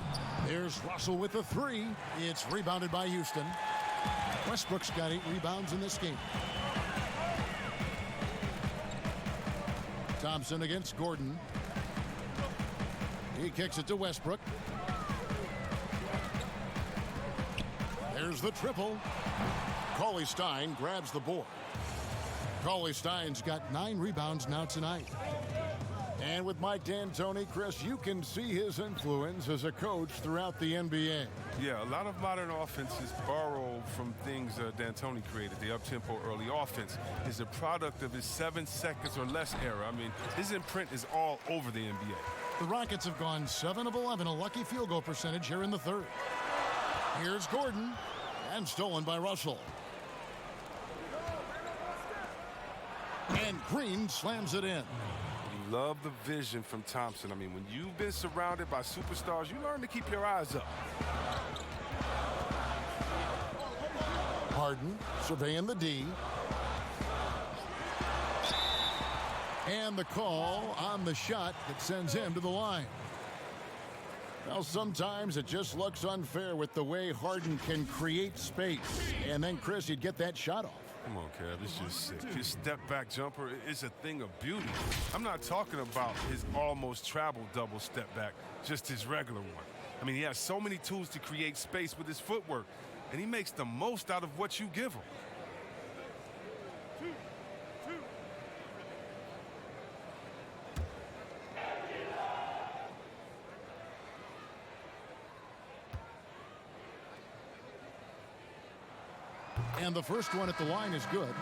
there's Russell with the three. It's rebounded by Houston. Westbrook's got 8 rebounds in this game. Thompson against Gordon. He kicks it to Westbrook. There's the triple. Cauley-Stein grabs the board. Cauley-Stein's got 9 rebounds now tonight. And with Mike D'Antoni, Chris, you can see his influence as a coach throughout the NBA. Yeah, a lot of modern offenses borrow from things D'Antoni created. The up-tempo early offense is a product of his 7 seconds or less era. I mean, his imprint is all over the NBA. The Rockets have gone 7 of 11, a lucky field goal percentage here in the third. Here's Gordon, and stolen by Russell. And Green slams it in. Love the vision from Thompson. I mean, when you've been surrounded by superstars, you learn to keep your eyes up. Harden surveying the D. And the call on the shot that sends him to the line. Well, sometimes it just looks unfair with the way Harden can create space. And then, Chris, he'd get that shot off. Come on, Kev, it's just sick. His step-back jumper is a thing of beauty. I'm not talking about his almost travel double step-back, just his regular one. I mean, he has so many tools to create space with his footwork, and he makes the most out of what you give him. And the first one at the line is good.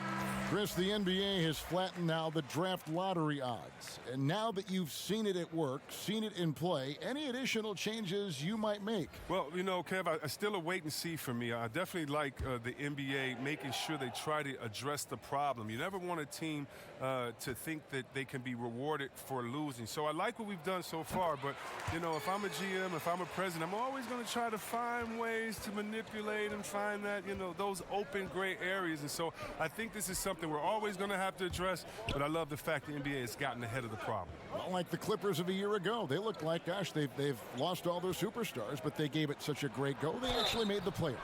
Chris, the NBA has flattened now the draft lottery odds. And now that you've seen it at work, seen it in play, any additional changes you might make? Well, you know, Kev, I still a wait and see for me. I definitely like the NBA making sure they try to address the problem. You never want a team to think that they can be rewarded for losing. So I like what we've done so far, but, you know, if I'm a GM, if I'm a president, I'm always going to try to find ways to manipulate and find that, you know, those open gray areas. And so I think this is something we're always going to have to address, but I love the fact the NBA has gotten ahead of the problem. Well, like the Clippers of a year ago, they looked like, gosh, they've lost all their superstars, but they gave it such a great go. They actually made the playoffs.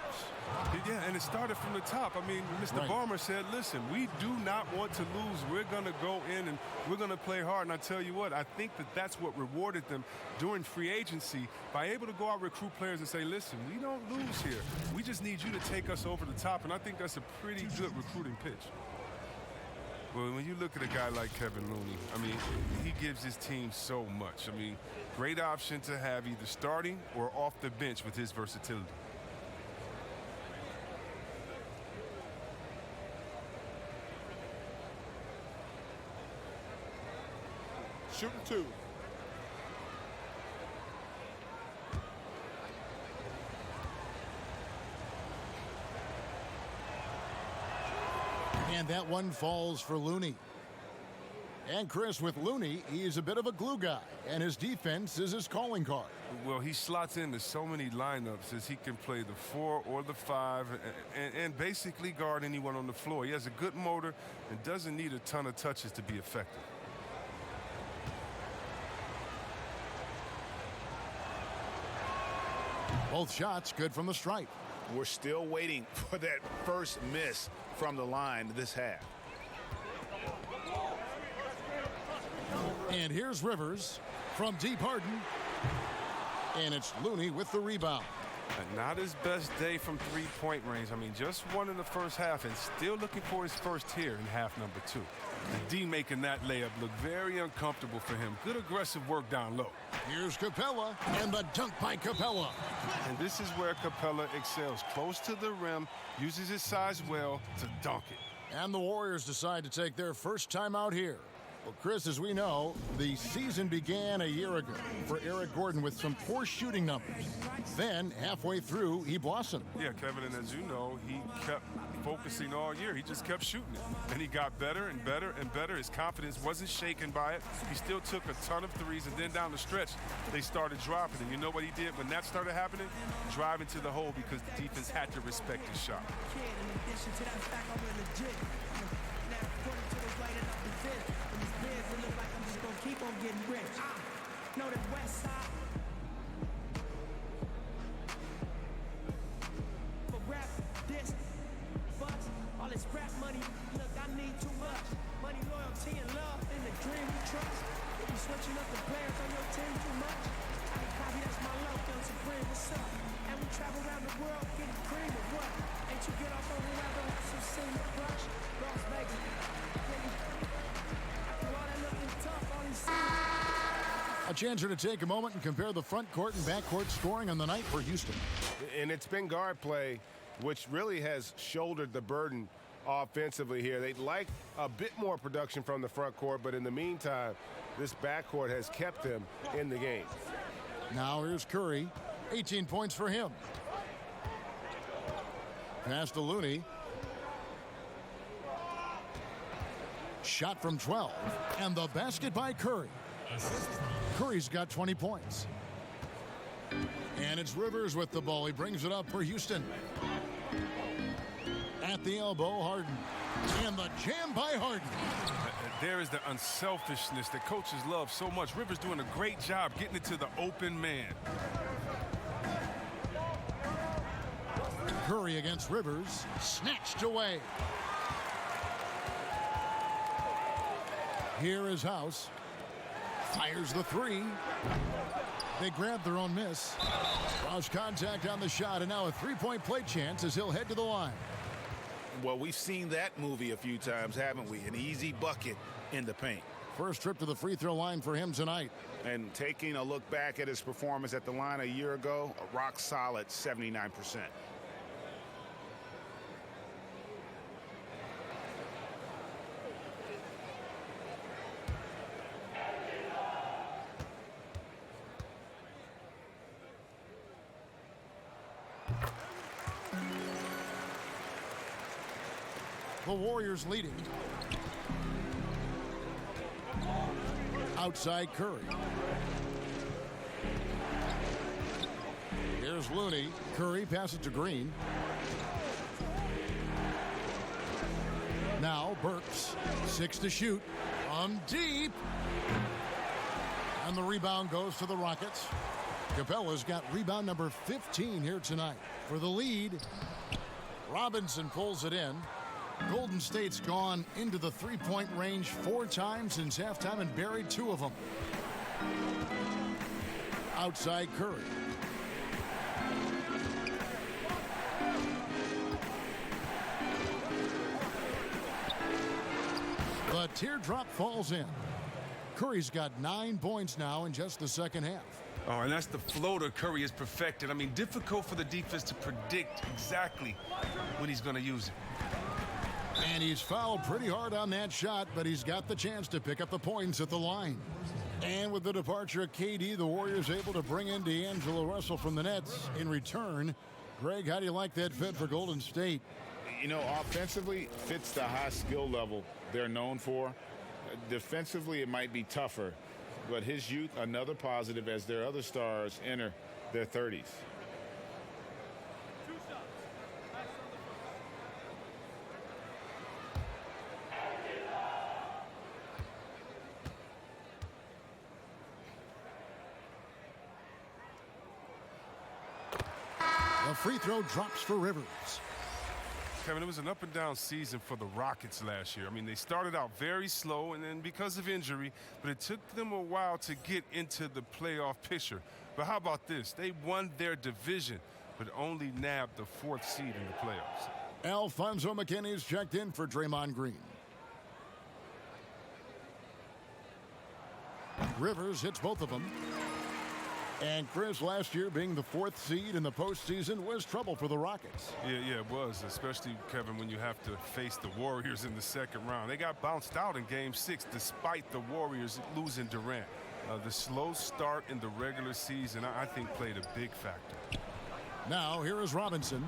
Yeah, and it started from the top. I mean, Mr. Ballmer said, listen, we do not want to lose. We're going to go in and we're going to play hard. And I tell you what, I think that that's what rewarded them during free agency by able to go out and recruit players and say, listen, we don't lose here. We just need you to take us over the top. And I think that's a pretty good recruiting pitch. Well, when you look at a guy like Kevin Looney, I mean, he gives his team so much. I mean, great option to have either starting or off the bench with his versatility. Shooting 2. And that one falls for Looney. And Chris, with Looney, he is a bit of a glue guy, and his defense is his calling card. Well, he slots into so many lineups as he can play the 4 or the 5 and basically guard anyone on the floor. He has a good motor and doesn't need a ton of touches to be effective. Both shots good from the stripe. We're still waiting for that first miss from the line this half. And here's Rivers from deep Harden. And it's Looney with the rebound. And not his best day from three-point range. I mean, just one in the first half and still looking for his first here in half number 2. The D making that layup look very uncomfortable for him. Good aggressive work down low. Here's Capella and the dunk by Capella. And this is where Capella excels. Close to the rim, uses his size well to dunk it. And the Warriors decide to take their first time out here. Well, Chris, as we know, the season began a year ago for Eric Gordon with some poor shooting numbers. Then, halfway through, he blossomed. Yeah, Kevin, and as you know, he kept focusing all year. He just kept shooting it. And he got better and better and better. His confidence wasn't shaken by it. He still took a ton of threes, and then down the stretch, they started dropping. And you know what he did when that started happening? Driving to the hole because the defense had to respect his shot. Keep on getting rich. Know that West Side. For rap, this, buzz, all this rap money. Look, I need too much. Money, loyalty, and love, and the dream we trust. If you switching up the players on your team too much, I can copy, that's my love, feeling supreme, what's up? And we travel around the world getting cream or what? Ain't you get off on whoever has some scene to crush? Las Vegas. A chance here to take a moment and compare the front court and back court scoring on the night for Houston. And it's been guard play, which really has shouldered the burden offensively here. They'd like a bit more production from the front court, but in the meantime, this backcourt has kept them in the game. Now here's Curry. 18 points for him. Pass to Looney. Shot from 12. And the basket by Curry. Curry's got 20 points. And it's Rivers with the ball. He brings it up for Houston. At the elbow, Harden. And the jam by Harden. There is the unselfishness that coaches love so much. Rivers doing a great job getting it to the open man. Curry against Rivers. Snatched away. Here is House. Fires the three. They grab their own miss. Lost contact on the shot, and now a three-point play chance as he'll head to the line. Well, we've seen that movie a few times, haven't we? An easy bucket in the paint. First trip to the free throw line for him tonight. And taking a look back at his performance at the line a year ago, a rock solid 79%. The Warriors leading. Outside Curry. Here's Looney. Curry passes to Green. Now Burks. 6 to shoot. Deep. And the rebound goes to the Rockets. Capella's got rebound number 15 here tonight. For the lead, Robinson pulls it in. Golden State's gone into the three-point range 4 times since halftime and buried 2 of them. Outside Curry. The teardrop falls in. Curry's got 9 points now in just the second half. Oh, and that's the floater Curry has perfected. I mean, difficult for the defense to predict exactly when he's going to use it. And he's fouled pretty hard on that shot, but he's got the chance to pick up the points at the line. And with the departure of KD, the Warriors able to bring in D'Angelo Russell from the Nets in return. Greg, how do you like that fit for Golden State? You know, offensively, fits the high skill level they're known for. Defensively, it might be tougher, but his youth, another positive as their other stars enter their 30s. The free throw drops for Rivers. Kevin, it was an up-and-down season for the Rockets last year. I mean, they started out very slow, and then because of injury, but it took them a while to get into the playoff picture. But how about this? They won their division, but only nabbed the 4th seed in the playoffs. Alfonso McKinney's checked in for Draymond Green. Rivers hits both of them. And Chris, last year being the 4th seed in the postseason was trouble for the Rockets. Yeah, it was, especially, Kevin, when you have to face the Warriors in the second round. They got bounced out in Game 6 despite the Warriors losing Durant. The slow start in the regular season, I think, played a big factor. Now, here is Robinson.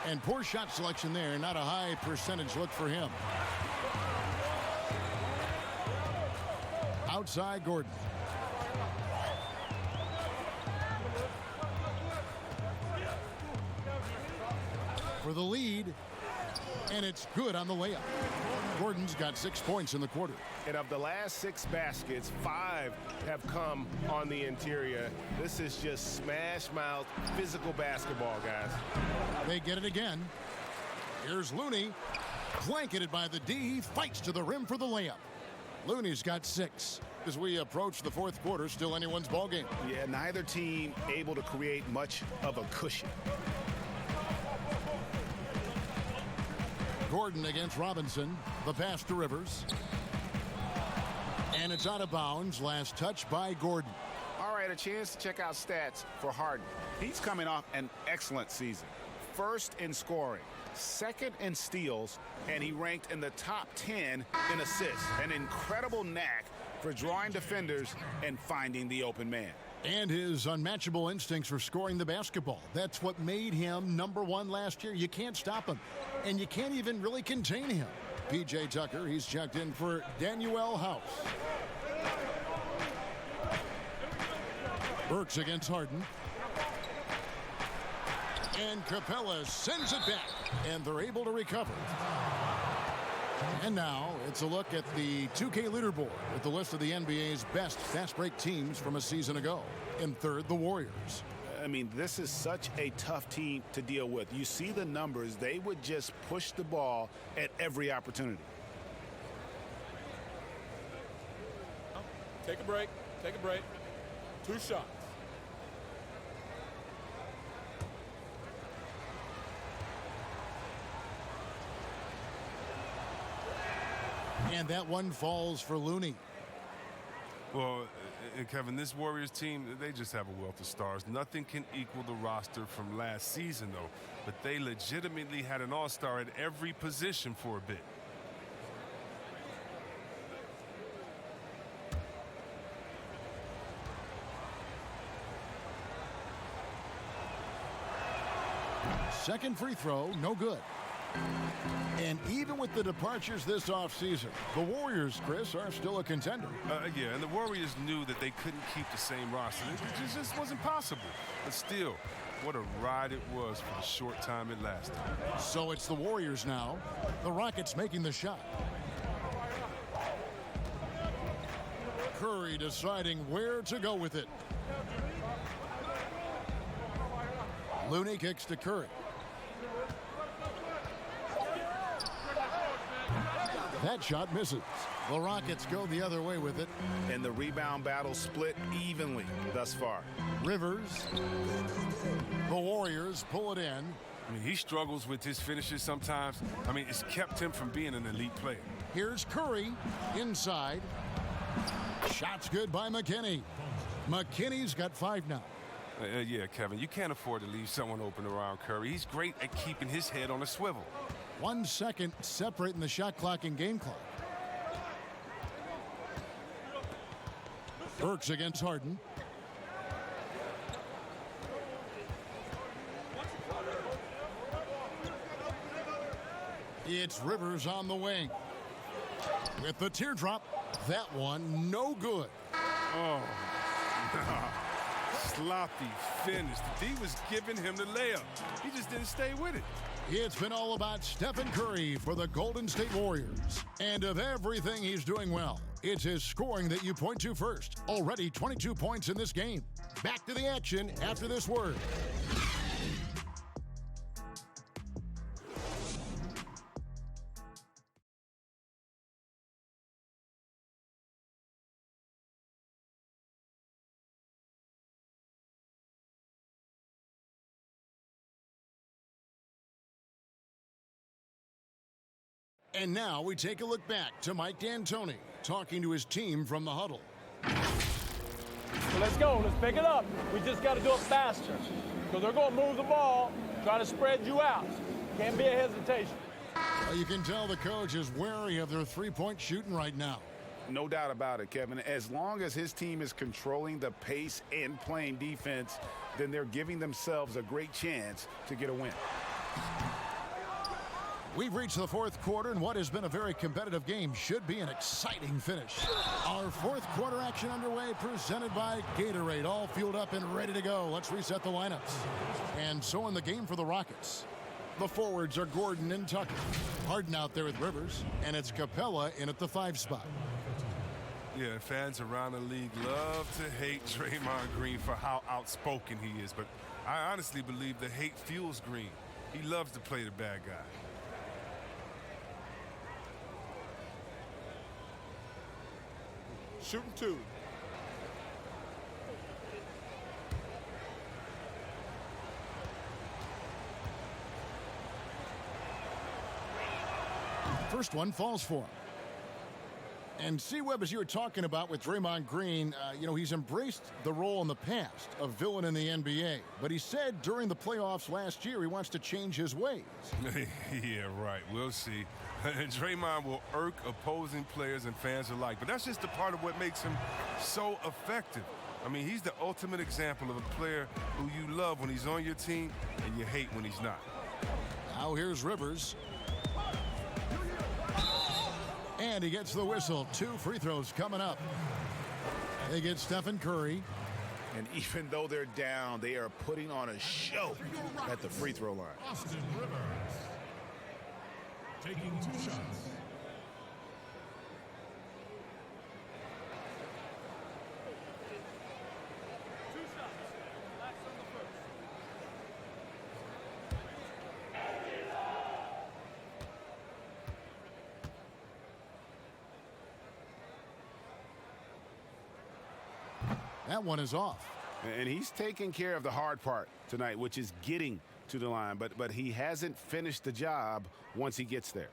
And poor shot selection there. Not a high percentage look for him. Outside Gordon. For the lead. And it's good on the layup. Gordon's got 6 points in the quarter. And of the last 6 baskets, 5 have come on the interior. This is just smash mouth physical basketball, guys. They get it again. Here's Looney. Blanketed by the D. He fights to the rim for the layup. Looney's got 6. As we approach the fourth quarter, still anyone's ball game. Yeah, neither team able to create much of a cushion. Gordon against Robinson. The pass to Rivers. And it's out of bounds. Last touch by Gordon. All right, a chance to check out stats for Harden. He's coming off an excellent season. First in scoring, second in steals, and he ranked in the top 10 in assists. An incredible knack for drawing defenders and finding the open man. And his unmatchable instincts for scoring the basketball. That's what made him #1 last year. You can't stop him, and you can't even really contain him. P.J. Tucker, he's checked in for Danuel House. Burks against Harden. And Capella sends it back, and they're able to recover. And now it's a look at the 2K leaderboard with the list of the NBA's best fast break teams from a season ago. In third, the Warriors. I mean, this is such a tough team to deal with. You see the numbers. They would just push the ball at every opportunity. Take a break. Take a break. 2 shots. And that one falls for Looney. Well, Kevin, this Warriors team, they just have a wealth of stars. Nothing can equal the roster from last season, though. But they legitimately had an all-star at every position for a bit. Second free throw, no good. And even with the departures this offseason, the Warriors, Chris, are still a contender. Yeah, and the Warriors knew that they couldn't keep the same roster. It just wasn't possible. But still, what a ride it was for the short time it lasted. So it's the Warriors now. The Rockets making the shot. Curry deciding where to go with it. Looney kicks to Curry. That shot misses. The Rockets go the other way with it. And the rebound battle split evenly thus far. Rivers. The Warriors pull it in. I mean, he struggles with his finishes sometimes. I mean, it's kept him from being an elite player. Here's Curry inside. Shot's good by McKinney. McKinney's got 5 now. Yeah, Kevin, you can't afford to leave someone open around Curry. He's great at keeping his head on a swivel. 1 second separating the shot clock and game clock. Burks against Harden. It's Rivers on the wing. With the teardrop, that one no good. Oh, sloppy finish. The D was giving him the layup. He just didn't stay with it. It's been all about Stephen Curry for the Golden State Warriors. And of everything he's doing well, it's his scoring that you point to first. Already 22 points in this game. Back to the action after this word. And now we take a look back to Mike D'Antoni talking to his team from the huddle. So let's go. Let's pick it up. We just got to do it faster. So they're going to move the ball, try to spread you out. Can't be a hesitation. Well, you can tell the coach is wary of their three-point shooting right now. No doubt about it, Kevin. As long as his team is controlling the pace and playing defense, then they're giving themselves a great chance to get a win. We've reached the fourth quarter, and what has been a very competitive game should be an exciting finish. Our fourth quarter action underway, presented by Gatorade, all fueled up and ready to go. Let's reset the lineups. And so in the game for the Rockets, the forwards are Gordon and Tucker. Harden out there with Rivers, and it's Capella in at the 5 spot. Yeah, fans around the league love to hate Draymond Green for how outspoken he is, but I honestly believe the hate fuels Green. He loves to play the bad guy. Shooting 2. First one falls for him. And see, Webb, as you were talking about with Draymond Green, he's embraced the role in the past of villain in the NBA. But he said during the playoffs last year he wants to change his ways. Yeah, right. We'll see. Draymond will irk opposing players and fans alike. But that's just a part of what makes him so effective. I mean, he's the ultimate example of a player who you love when he's on your team and you hate when he's not. Now here's Rivers. And he gets the whistle. 2 free throws coming up. They get Stephen Curry. And even though they're down, they are putting on a show at the free throw line. Austin Rivers taking 2 shots. That one is off. And he's taking care of the hard part tonight, which is getting to the line. But he hasn't finished the job once he gets there.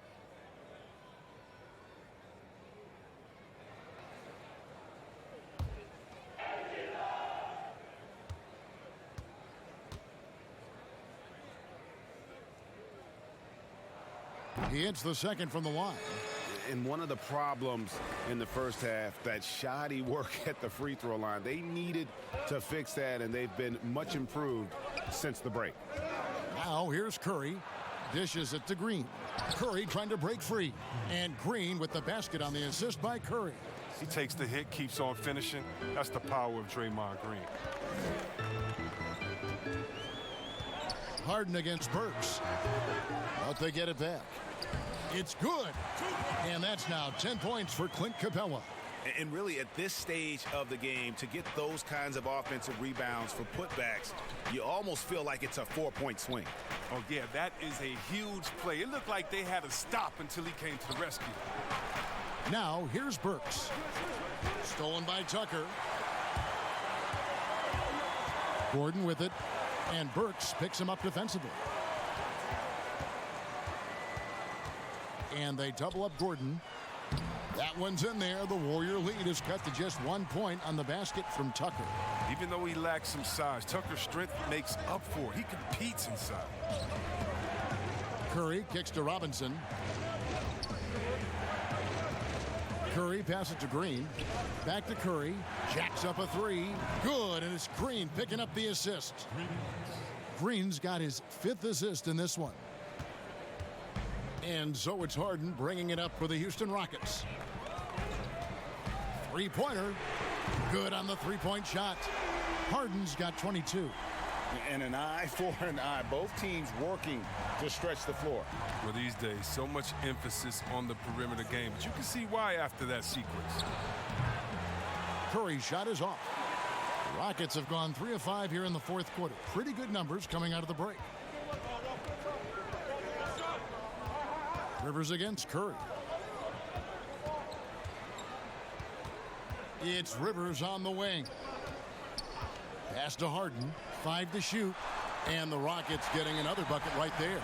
He hits the second from the line. And one of the problems in the first half, that shoddy work at the free throw line. They needed to fix that, and they've been much improved since the break. Now here's Curry. Dishes it to Green. Curry trying to break free. And Green with the basket on the assist by Curry. He takes the hit, keeps on finishing. That's the power of Draymond Green. Harden against Burks. But they get it back. It's good. And that's now 10 points for Clint Capella. And really, at this stage of the game, to get those kinds of offensive rebounds for putbacks, you almost feel like it's a 4-point swing. Oh, yeah, that is a huge play. It looked like they had to stop until he came to the rescue. Now, here's Burks. Stolen by Tucker. Gordon with it. And Burks picks him up defensively. And they double up Gordon. That one's in there. The Warrior lead is cut to just 1 point on the basket from Tucker. Even though he lacks some size, Tucker's strength makes up for it. He competes inside. Curry kicks to Robinson. Curry passes to Green. Back to Curry. Jacks up a 3. Good, and it's Green picking up the assist. Green's got his 5th assist in this one. And so it's Harden bringing it up for the Houston Rockets. 3-pointer. Good on the 3-point shot. Harden's got 22. And an eye for an eye. Both teams working to stretch the floor. Well, these days, so much emphasis on the perimeter game. But you can see why after that sequence. Curry's shot is off. The Rockets have gone 3 of 5 here in the fourth quarter. Pretty good numbers coming out of the break. Rivers against Curry. It's Rivers on the wing. Pass to Harden. 5 to shoot. And the Rockets getting another bucket right there.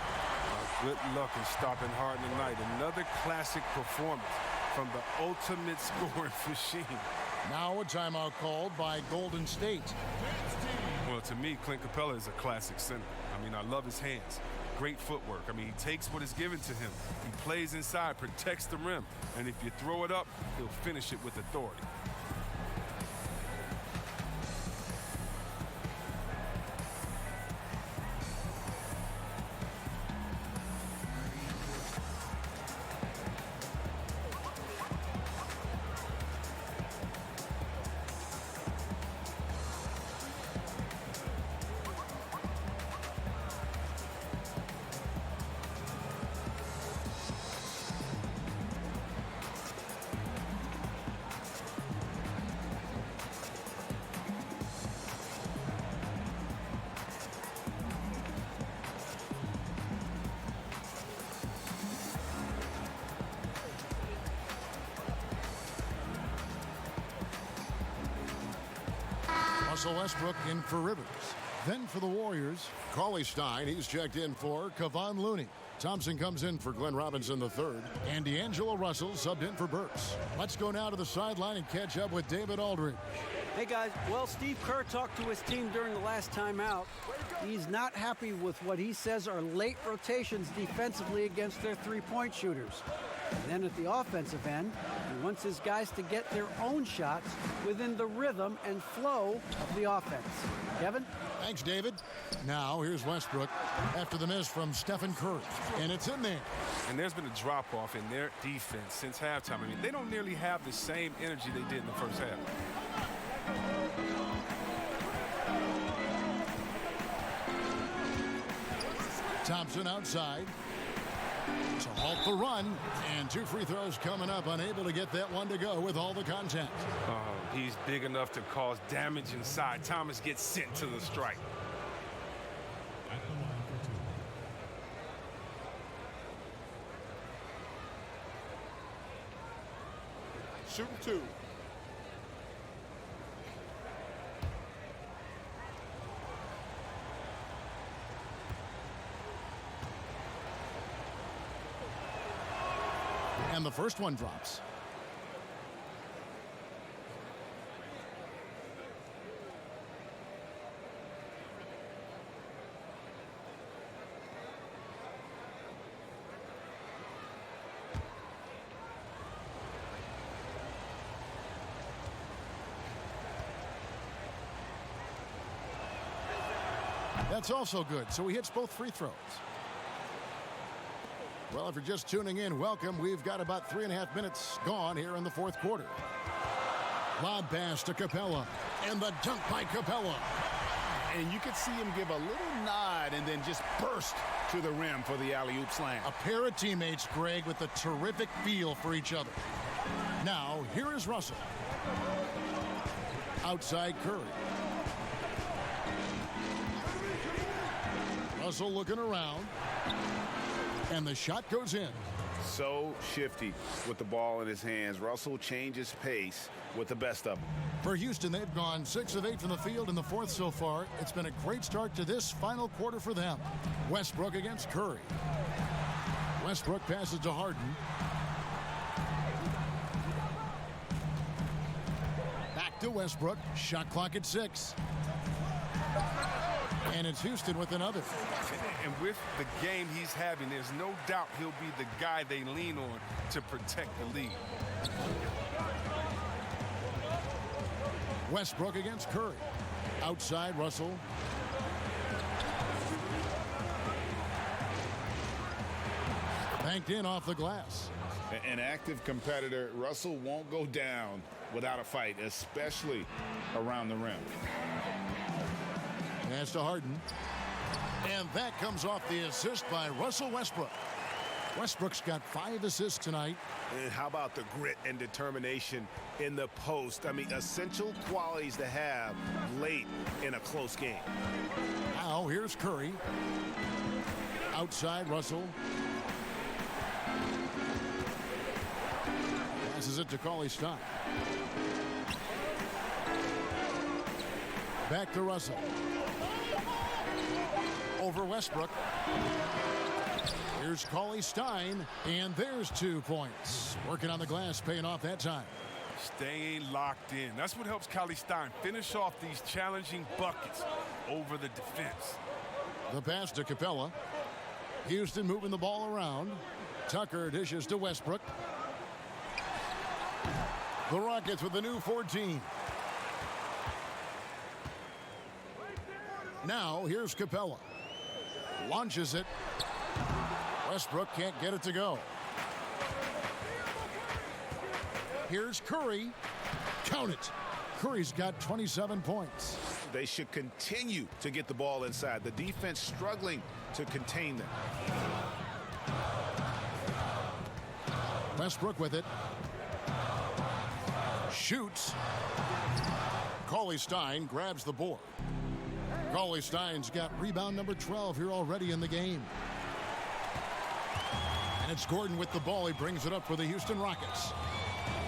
Good luck in stopping Harden tonight. Another classic performance from the ultimate scoring machine. Now a timeout called by Golden State. Well, to me, Clint Capella is a classic center. I mean, I love his hands. Great footwork. I mean, he takes what is given to him. He plays inside, protects the rim. And if you throw it up, he'll finish it with authority. Russell Westbrook in for Rivers. Then for the Warriors, Cauley Stein. He's checked in for Kevon Looney. Thompson comes in for Glenn Robinson III. And D'Angelo Russell subbed in for Burks. Let's go now to the sideline and catch up with David Aldridge. Hey, guys. Well, Steve Kerr talked to his team during the last timeout. He's not happy with what he says are late rotations defensively against their three-point shooters. And then at the offensive end, he wants his guys to get their own shots within the rhythm and flow of the offense. Kevin? Thanks, David. Now, here's Westbrook after the miss from Stephen Curry. And it's in there. And there's been a drop-off in their defense since halftime. I mean, they don't nearly have the same energy they did in the first half. Thompson outside to halt the run, and 2 free throws coming up, unable to get that one to go with all the contact. He's big enough to cause damage inside. Thomas gets sent to the strike. Shooting 2. And the first one drops. That's also good, so he hits both free throws. Well, if you're just tuning in, welcome. We've got about 3.5 minutes gone here in the fourth quarter. Lob pass to Capella, and the dunk by Capella. And you could see him give a little nod and then just burst to the rim for the alley-oop slam. A pair of teammates, Greg, with a terrific feel for each other. Now, here is Russell. Outside Curry. Russell looking around. And the shot goes in. So shifty with the ball in his hands. Russell changes pace with the best of them. For Houston, they've gone 6 of 8 from the field in the fourth so far. It's been a great start to this final quarter for them. Westbrook against Curry. Westbrook passes to Harden. Back to Westbrook. Shot clock at 6. And it's Houston with another. And with the game he's having, there's no doubt he'll be the guy they lean on to protect the lead. Westbrook against Curry. Outside Russell. Banked in off the glass. An active competitor, Russell won't go down without a fight, especially around the rim. Pass to Harden. And that comes off the assist by Russell Westbrook. Westbrook's got 5 assists tonight. And how about the grit and determination in the post? I mean, essential qualities to have late in a close game. Now here's Curry. Outside Russell. Passes it to Cauley Stein. Back to Russell. Over Westbrook. Here's Cauley Stein, and there's 2 points. Working on the glass, paying off that time. Staying locked in. That's what helps Cauley Stein finish off these challenging buckets over the defense. The pass to Capella. Houston moving the ball around. Tucker dishes to Westbrook. The Rockets with the new 14. Now here's Capella. Launches it. Westbrook can't get it to go. Here's Curry. Count it. Curry's got 27 points. They should continue to get the ball inside. The defense struggling to contain them. Westbrook with it. Shoots. Cauley Stein grabs the board. Cauley Stein's got rebound number 12 here already in the game. And it's Gordon with the ball. He brings it up for the Houston Rockets.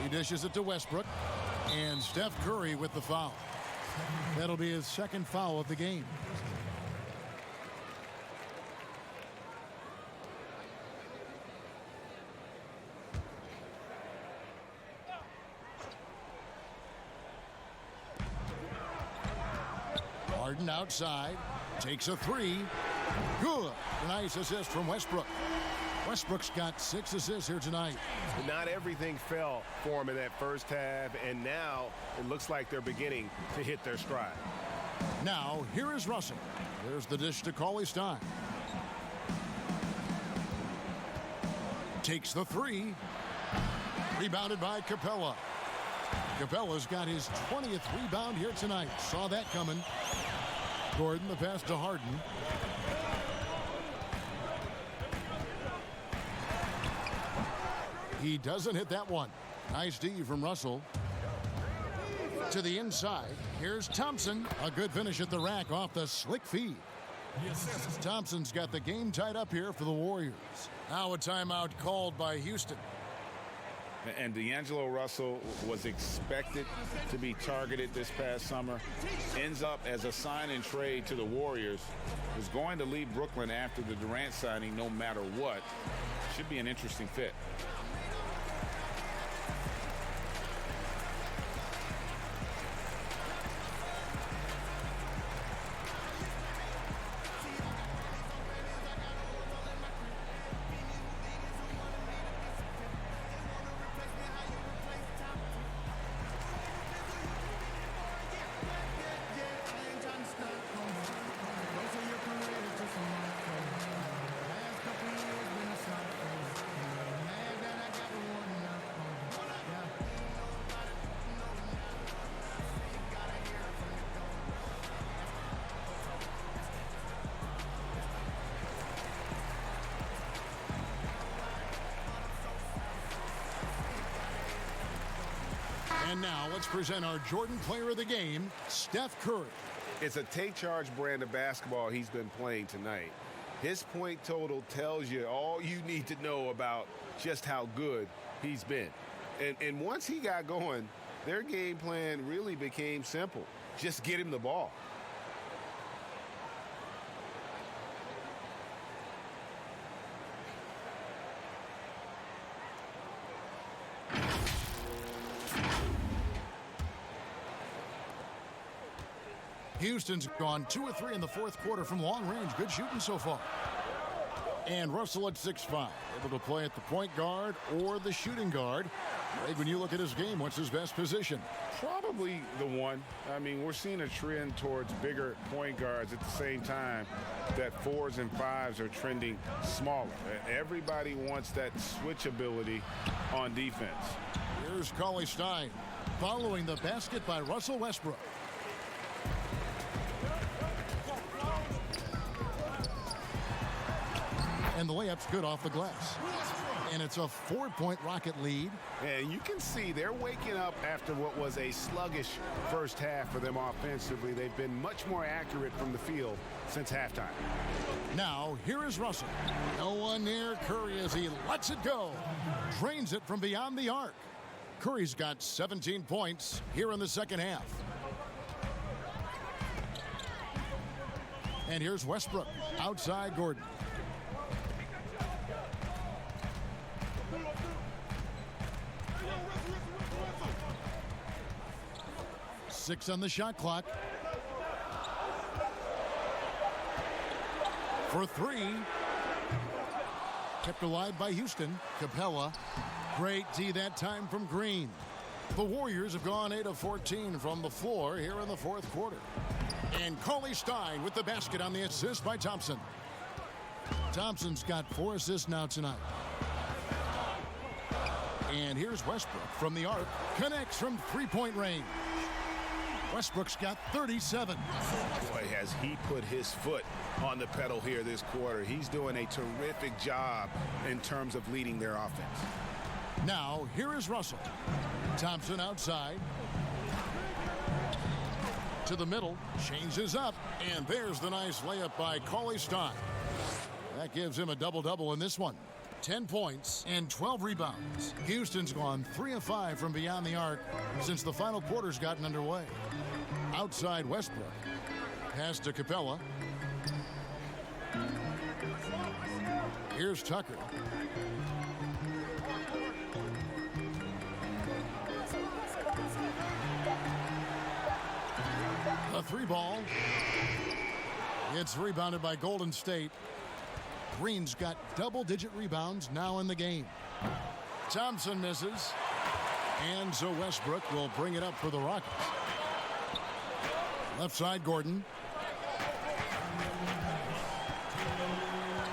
He dishes it to Westbrook. And Steph Curry with the foul. That'll be his second foul of the game. Harden outside, takes a three. Good. A nice assist from Westbrook. Westbrook's got 6 assists here tonight. Not everything fell for him in that first half, and now it looks like they're beginning to hit their stride. Now, here is Russell. There's the dish to Cauley-Stein. Takes the three. Rebounded by Capella. Capella's got his 20th rebound here tonight. Saw that coming. Gordon, the pass to Harden. He doesn't hit that one. Nice D from Russell. To the inside. Here's Thompson. A good finish at the rack off the slick feed. Thompson's got the game tied up here for the Warriors. Now a timeout called by Houston. And D'Angelo Russell was expected to be targeted this past summer. Ends up as a sign and trade to the Warriors. Is going to leave Brooklyn after the Durant signing no matter what. Should be an interesting fit. And now let's present our Jordan Player of the Game, Steph Curry. It's a take charge brand of basketball he's been playing tonight. His point total tells you all you need to know about just how good he's been. And once he got going, their game plan really became simple. Just get him the ball. Houston's gone 2 of 3 in the fourth quarter from long range. Good shooting so far. And Russell at 6'5", able to play at the point guard or the shooting guard. Greg, when you look at his game, what's his best position? Probably the one. I mean, we're seeing a trend towards bigger point guards at the same time that 4s and 5s are trending smaller. Everybody wants that switch ability on defense. Here's Cauley-Stein following the basket by Russell Westbrook. And the layup's good off the glass. And it's a 4-point Rocket lead. And you can see they're waking up after what was a sluggish first half for them offensively. They've been much more accurate from the field since halftime. Now, here is Russell. No one near Curry as he lets it go. Drains it from beyond the arc. Curry's got 17 points here in the second half. And here's Westbrook outside Gordon. Six on the shot clock. For three. Kept alive by Houston. Capella. Great D that time from Green. The Warriors have gone 8 of 14 from the floor here in the fourth quarter. And Cauley-Stein with the basket on the assist by Thompson. Thompson's got 4 assists now tonight. And here's Westbrook from the arc. Connects from three-point range. Westbrook's got 37. Boy, has he put his foot on the pedal here this quarter. He's doing a terrific job in terms of leading their offense. Now, here is Russell. Thompson outside. To the middle. Changes up. And there's the nice layup by Cauley-Stein. That gives him a double-double in this one. 10 points and 12 rebounds. Houston's gone 3 of 5 from beyond the arc since the final quarter's gotten underway. Outside Westbrook. Pass to Capella. Here's Tucker. A 3-ball. It's rebounded by Golden State. Green's got double-digit rebounds now in the game. Thompson misses. And so Westbrook will bring it up for the Rockets. Left side, Gordon.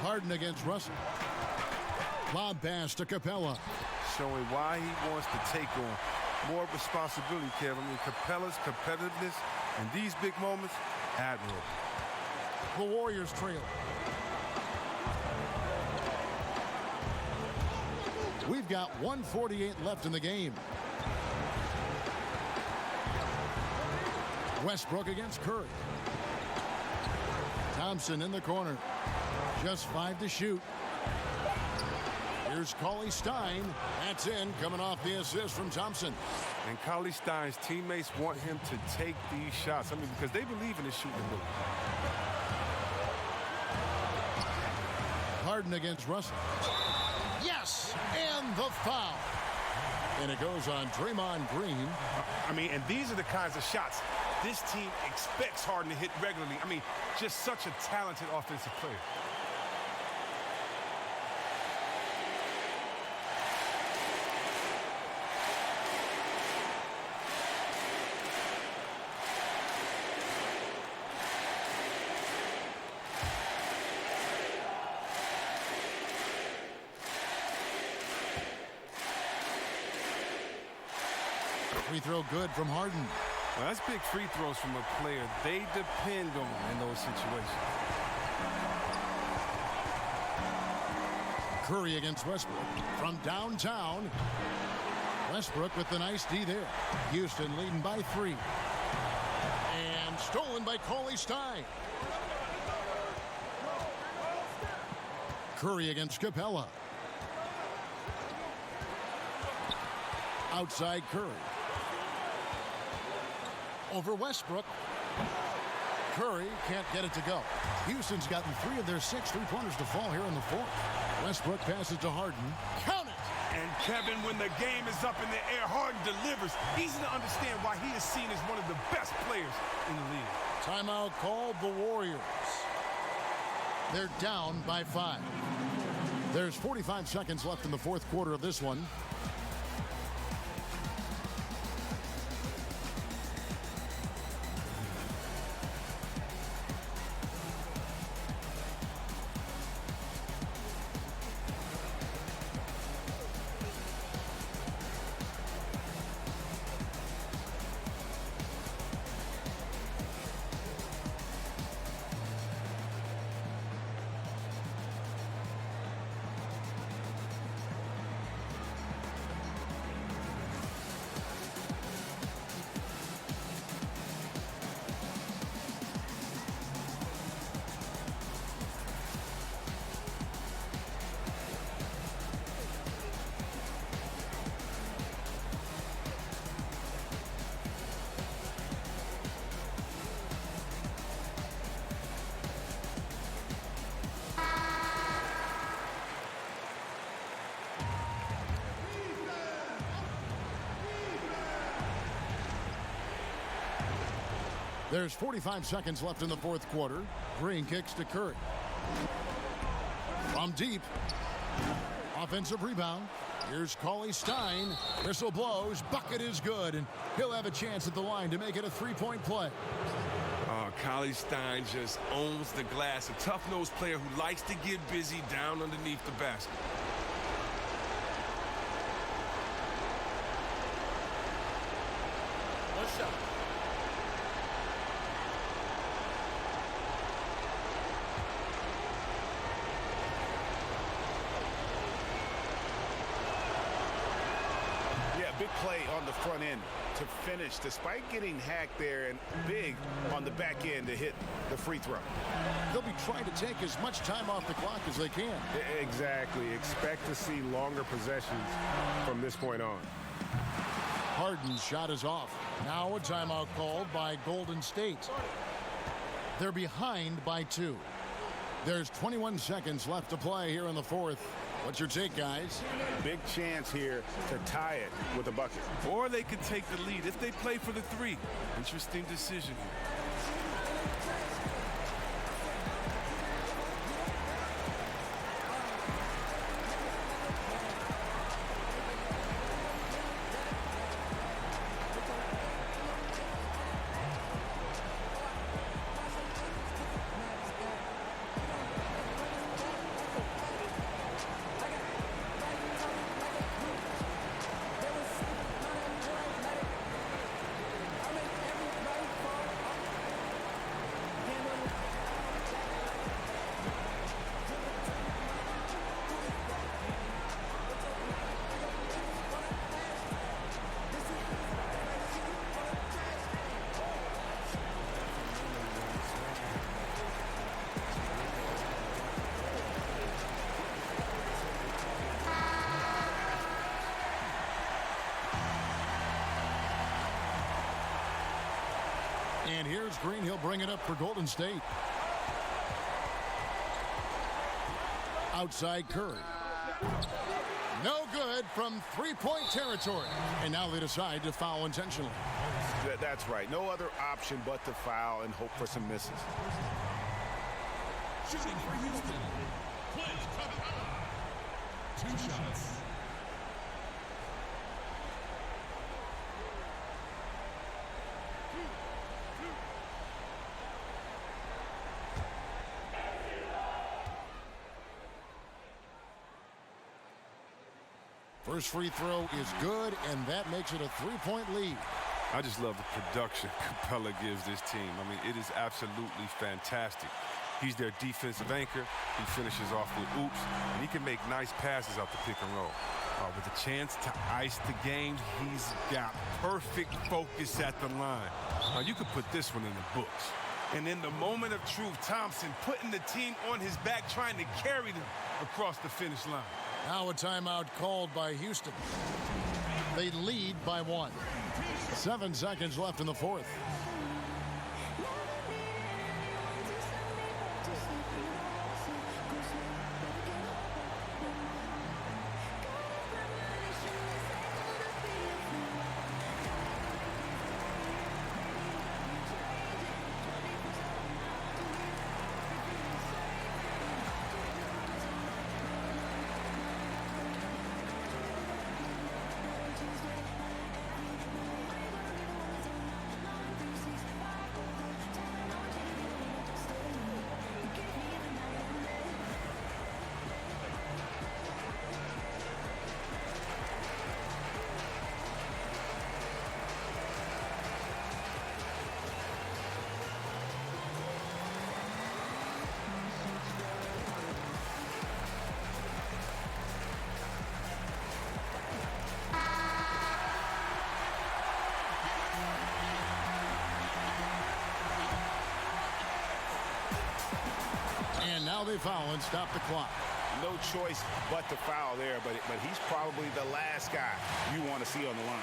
Harden against Russell. Lob pass to Capella. Showing why he wants to take on more responsibility, Kevin. I mean, Capella's competitiveness in these big moments, admirable. The Warriors trail. We've got 1:48 left in the game. Westbrook against Curry. Thompson in the corner. Just 5 to shoot. Here's Cauley-Stein. That's in, coming off the assist from Thompson. And Cauley-Stein's teammates want him to take these shots. I mean, because they believe in his shooting ability. Harden against Russell. Yes, and the foul. And it goes on Draymond Green. I mean, and these are the kinds of shots this team expects Harden to hit regularly. I mean, just such a talented offensive player. Free throw good from Harden. Well, that's big free throws from a player they depend on in those situations. Curry against Westbrook from downtown. Westbrook with the nice D there. Houston leading by 3. And stolen by Cauley-Stein. Curry against Capella. Outside Curry. Over Westbrook. Curry can't get it to go. Houston's gotten 3 of their 6 3-pointers to fall here in the 4th. Westbrook passes to Harden. Count it! And Kevin, when the game is up in the air, Harden delivers. Easy to understand why he is seen as one of the best players in the league. Timeout called the Warriors. They're down by 5. There's 45 seconds left in the 4th quarter of this one. There's 45 seconds left in the 4th quarter. Green kicks to Curry. From deep. Offensive rebound. Here's Cauley-Stein. Whistle blows. Bucket is good. And he'll have a chance at the line to make it a 3-point play. Cauley-Stein just owns the glass. A tough-nosed player who likes to get busy down underneath the basket. One shot. Big play on the front end to finish, despite getting hacked there, and big on the back end to hit the free throw. They'll be trying to take as much time off the clock as they can. Exactly. Expect to see longer possessions from this point on. Harden's shot is off. Now a timeout called by Golden State. They're behind by 2. There's 21 seconds left to play here in the fourth. What's your take, guys? Big chance here to tie it with a bucket. Or they could take the lead if they play for the 3. Interesting decision here. And here's Green. He'll bring it up for Golden State. Outside Curry. No good from three-point territory. And now they decide to foul intentionally. That's right. No other option but to foul and hope for some misses. Shooting for Houston. Clint Capella. 2 shots. First free throw is good, and that makes it a 3-point lead. I just love the production Capella gives this team. I mean, it is absolutely fantastic. He's their defensive anchor. He finishes off with oops, and he can make nice passes out the pick and roll. With a chance to ice the game, he's got perfect focus at the line. Now, you could put this one in the books. And in the moment of truth, Thompson putting the team on his back, trying to carry them across the finish line. Now a timeout called by Houston. They lead by 1. 7 seconds left in the fourth. And now they foul and stop the clock. No choice but to foul there, but he's probably the last guy you want to see on the line.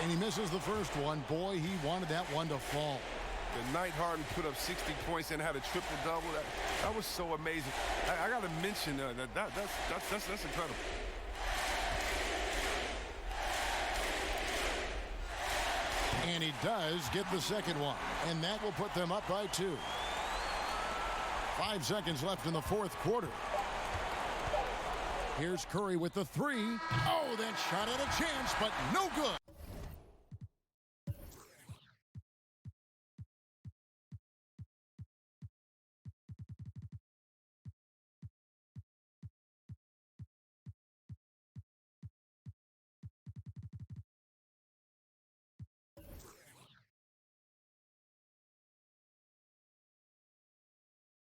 And he misses the first one. Boy, he wanted that one to fall. The night Harden put up 60 points and had a triple-double. That was so amazing. I got to mention that's incredible. And he does get the second one. And that will put them up by 2. 5 seconds left in the fourth quarter. Here's Curry with the 3. Oh, that shot had a chance, but no good.